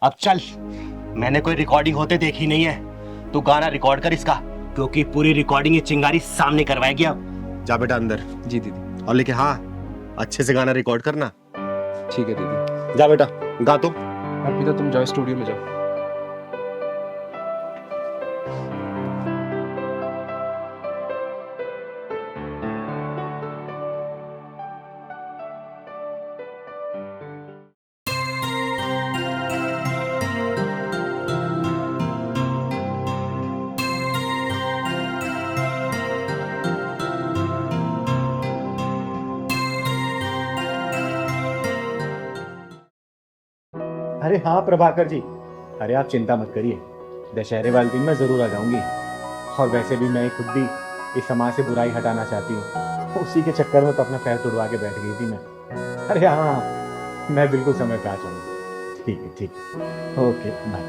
अब चल, मैंने कोई रिकॉर्डिंग होते देखी नहीं है, तू गाना रिकॉर्ड कर इसका, क्योंकि पूरी रिकॉर्डिंग ये चिंगारी सामने करवाएगी। अब जा बेटा अंदर। जी दीदी। और लेकिन हाँ, अच्छे से गाना रिकॉर्ड करना। ठीक है दीदी। जा बेटा, गा तो। अर्पिता तुम जाओ स्टूडियो में जाओ। अरे हाँ प्रभाकर जी, अरे आप चिंता मत करिए, दशहरे वाले दिन मैं जरूर आ जाऊंगी। और वैसे भी मैं खुद भी इस समाज से बुराई हटाना चाहती हूँ, उसी के चक्कर में तो अपना पैर तुड़वा के बैठ गई थी मैं। अरे हाँ, मैं बिल्कुल समय पे आ जाऊंगी। ठीक है, ठीक है, ओके बाय।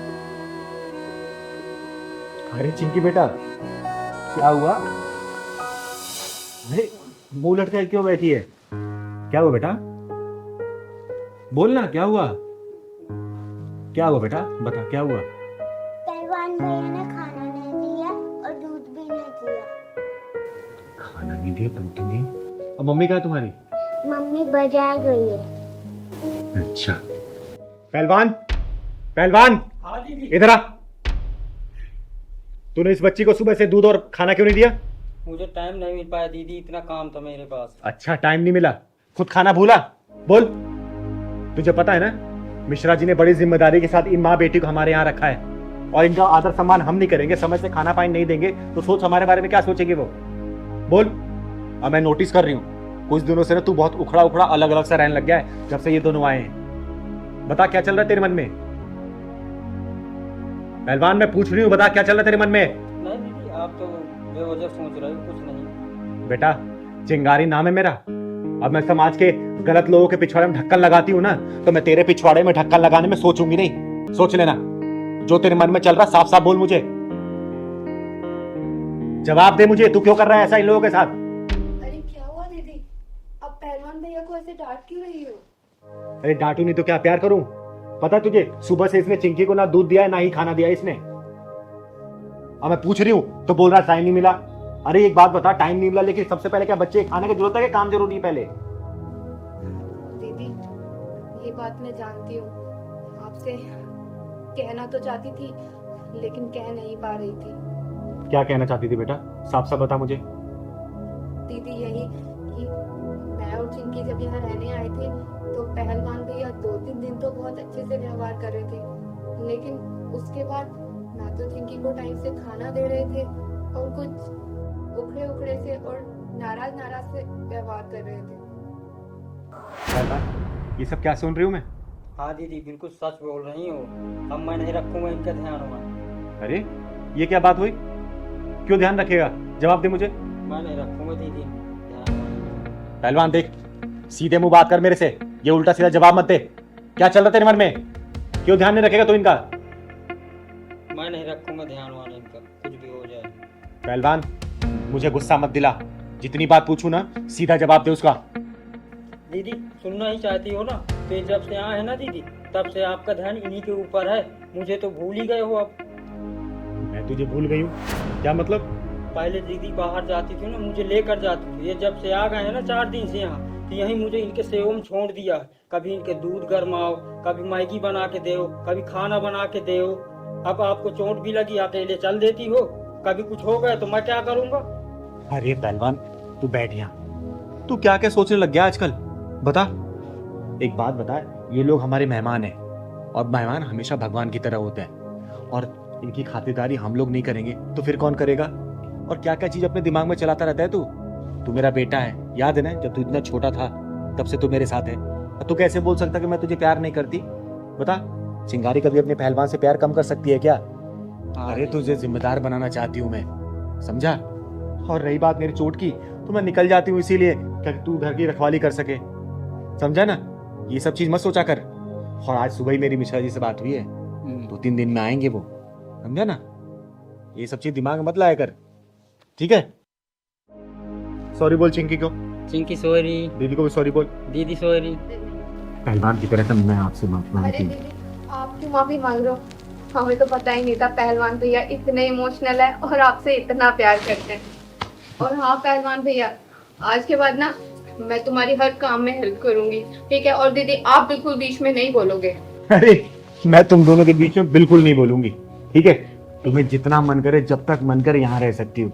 अरे चिंकी बेटा, क्या हुआ? अरे मुंह लटकाए क्यों बैठी है? क्या हुआ बेटा? बोल ना, क्या हुआ? क्या हुआ बेटा, बता क्या हुआ? पहलवान भैया ने खाना नहीं दिया और दूध भी नहीं दिया। खाना नहीं दिया, दूध नहीं। अब मम्मी कहाँ है तुम्हारी? मम्मी बाजार गई है। अच्छा। पहलवान, पहलवान, इधर आ। तूने इस बच्ची को सुबह से दूध और खाना क्यों नहीं दिया? मुझे टाइम नहीं मिल पाया दीदी, इतना काम था मेरे पास। अच्छा, टाइम नहीं मिला, खुद खाना भूला? बोल। तुझे पता है ना, मिश्रा जी ने बड़ी जिम्मेदारी के साथ इन माँ बेटी को हमारे यहाँ रखा है, और इनका आदर सम्मान हम नहीं करेंगे, समय से खाना पानी नहीं देंगे, तो सोच हमारे बारे में क्या सोचेगी वो? बोल। अब मैं नोटिस कर रही हूँ, कुछ दिनों से ना तू बहुत उखड़ा उखड़ा अलग अलग सा रहने लग गया है जब से ये दोनों आए हैं। बता क्या चल रहा है तेरे मन में? पहलवान, मैं पूछ रही हूँ, बता क्या चल रहा है तेरे मन में? नहीं दीदी, आप तो बेवजह सोच रहे हो, कुछ नहीं। बेटा, चिंगारी नाम है मेरा। अब मैं समाज के गलत लोगों के पिछवाड़े में ढक्कन लगाती हूँ ना, तो मैं तेरे पिछवाड़े में ढक्कन लगाने में सोचूंगी नहीं। सोच लेना, जो तेरे मन में चल रहा साफ साफ बोल मुझे, जवाब दे मुझे। तू क्यों कर रहा है ऐसा इन लोगों के साथ? अरे क्या हुआ दीदी, आप पहलवान भैया को ऐसे डांट क्यों रही हो? अरे डांटू नहीं तो क्या प्यार करूं? पता तुझे, सुबह से इसने चिंकी को ना दूध दिया है ना ही खाना दिया है इसने। अब मैं पूछ रही हूँ तो बोल रहा टाइम नहीं मिला। अरे एक बात बता, टाइम नहीं मिला, लेकिन सबसे पहले क्या बच्चे खाने की जरूरत है कि काम जरूरी है पहले? दीदी ये बात मैं जानती हूँ, आपसे कहना तो चाहती थी लेकिन कह नहीं पा रही थी। क्या कहना चाहती थी बेटा, साफ साफ बता मुझे। दीदी यही कि मैं और चिंकी जब यहाँ रहने आए थे तो पहलवान भैया 2-3 दिन तो बहुत अच्छे से व्यवहार कर रहे थे, लेकिन उसके बाद ना तो चिंकी को टाइम से खाना दे रहे थे और कुछ उखड़े उखड़े से और नाराज नाराज से व्यवहार कर रहे थे। ये सब क्या सुन रही हूँ मैं? हाँ दीदी, बिल्कुल सच बोल रही हो। अब मैं नहीं रखूंगा इनका ध्यान होगा। अरे ये क्या बात हुई? क्यों ध्यान रखेगा? जवाब दे मुझे। मैं नहीं रखूंगा दीदी। पहलवान देख, सीधे मुंह बात कर मेरे से, ये उल्टा सीधा जवाब मत दे। क्या चल रहा तेरे मन में? क्यों ध्यान नहीं रखेगा तू इनका? मैं नहीं रखूंगा ध्यान वाला इनका, कुछ भी हो जाए। पहलवान, मुझे गुस्सा मत दिला, जितनी बात पूछूं ना सीधा जवाब दे उसका। दीदी सुनना ही चाहती हो ना, तो जब से आए हैं ना दीदी, तब से आपका ध्यान इन्हीं के ऊपर है। मुझे तो भूल ही गए हो अब। मैं तुझे भूल गई हूँ? क्या मतलब? पहले दीदी बाहर जाती थी ना, मुझे लेकर जाती थी। ये जब से आ गए हैं ना 4 दिन से यहाँ, तो यहीं मुझे इनके सेवा में छोड़ दिया। कभी इनके दूध गरमाओ, कभी मैगी बना के दो, कभी खाना बना के दो। अब आपको चोट भी लगी, अकेले चल देती हो। कभी कुछ हो गया तो मैं क्या करूँगा? अरे पहलवान, तू बैठ यहाँ। तू क्या क्या सोचने लग गया आजकल? बता, एक बात बता, ये लोग हमारे मेहमान हैं, और मेहमान हमेशा भगवान की तरह होते हैं, और इनकी खातिरदारी हम लोग नहीं करेंगे तो फिर कौन करेगा? और क्या क्या चीज अपने दिमाग में चलाता रहता है तू। तू मेरा बेटा है, याद है ना, जब तू इतना छोटा था तब से तू मेरे साथ है। तू कैसे बोल सकता कि मैं तुझे प्यार नहीं करती? बता, चिंगारी कभी अपने पहलवान से प्यार कम कर सकती है क्या? अरे तुझे जिम्मेदार बनाना चाहती हूँ मैं, समझा? और रही बात मेरी चोट की, तो मैं निकल जाती हूँ इसीलिए कि तू घर की रखवाली कर सके, समझा ना? ये सब चीज मत सोचा कर। और आज सुबह ही मेरी मिश्रा जी से बात हुई है, 2-3 दिन में आएंगे वो, समझा ना? ये सब चीज दिमाग में मत लाया कर, ठीक है? सॉरी बोल चिंकी को। चिंकी सॉरी। दीदी को भी सॉरी बोल। दीदी सॉरी। पहलवान की तरह मैं आपसे माफी अरे मांगती हूँ। दीदी आप क्यों माफी मांग रहे हो? हमें तो पता ही नहीं था पहलवान भैया इतने इमोशनल है और आपसे इतना प्यार करते हैं। और हाँ पहलवान भैया, आज के बाद ना मैं तुम्हारी हर काम में हेल्प करूंगी, ठीक है? और दीदी आप बिल्कुल बीच में नहीं बोलोगे। अरे मैं तुम दोनों के बीच में बिल्कुल नहीं बोलूंगी, ठीक है? तुम्हें जितना मन करे, जब तक मन करे यहाँ रह सकती हूँ।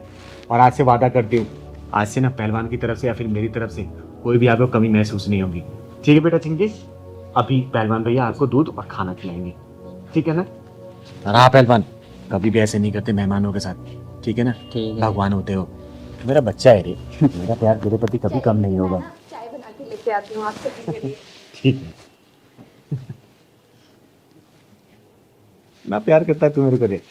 और आज से वादा करती हूँ, आज से ना पहलवान की तरफ से या फिर मेरी तरफ से कोई भी आपको कमी महसूस नहीं होगी, ठीक है बेटा चिंकी? अभी पहलवान भैया आपको दूध और खाना खिलाएंगे, ठीक है ना? हाँ पहलवान, कभी भी ऐसे नहीं करते मेहमानों के साथ, ठीक है ना? ठीक है। भगवान होते हो, मेरा बच्चा है रे, मेरा प्यार तेरे प्रति कभी कम नहीं होगा, चाय बना के लेके आती हूँ आपके लिए। ठीक है? ना प्यार करता है तू मेरे को रे।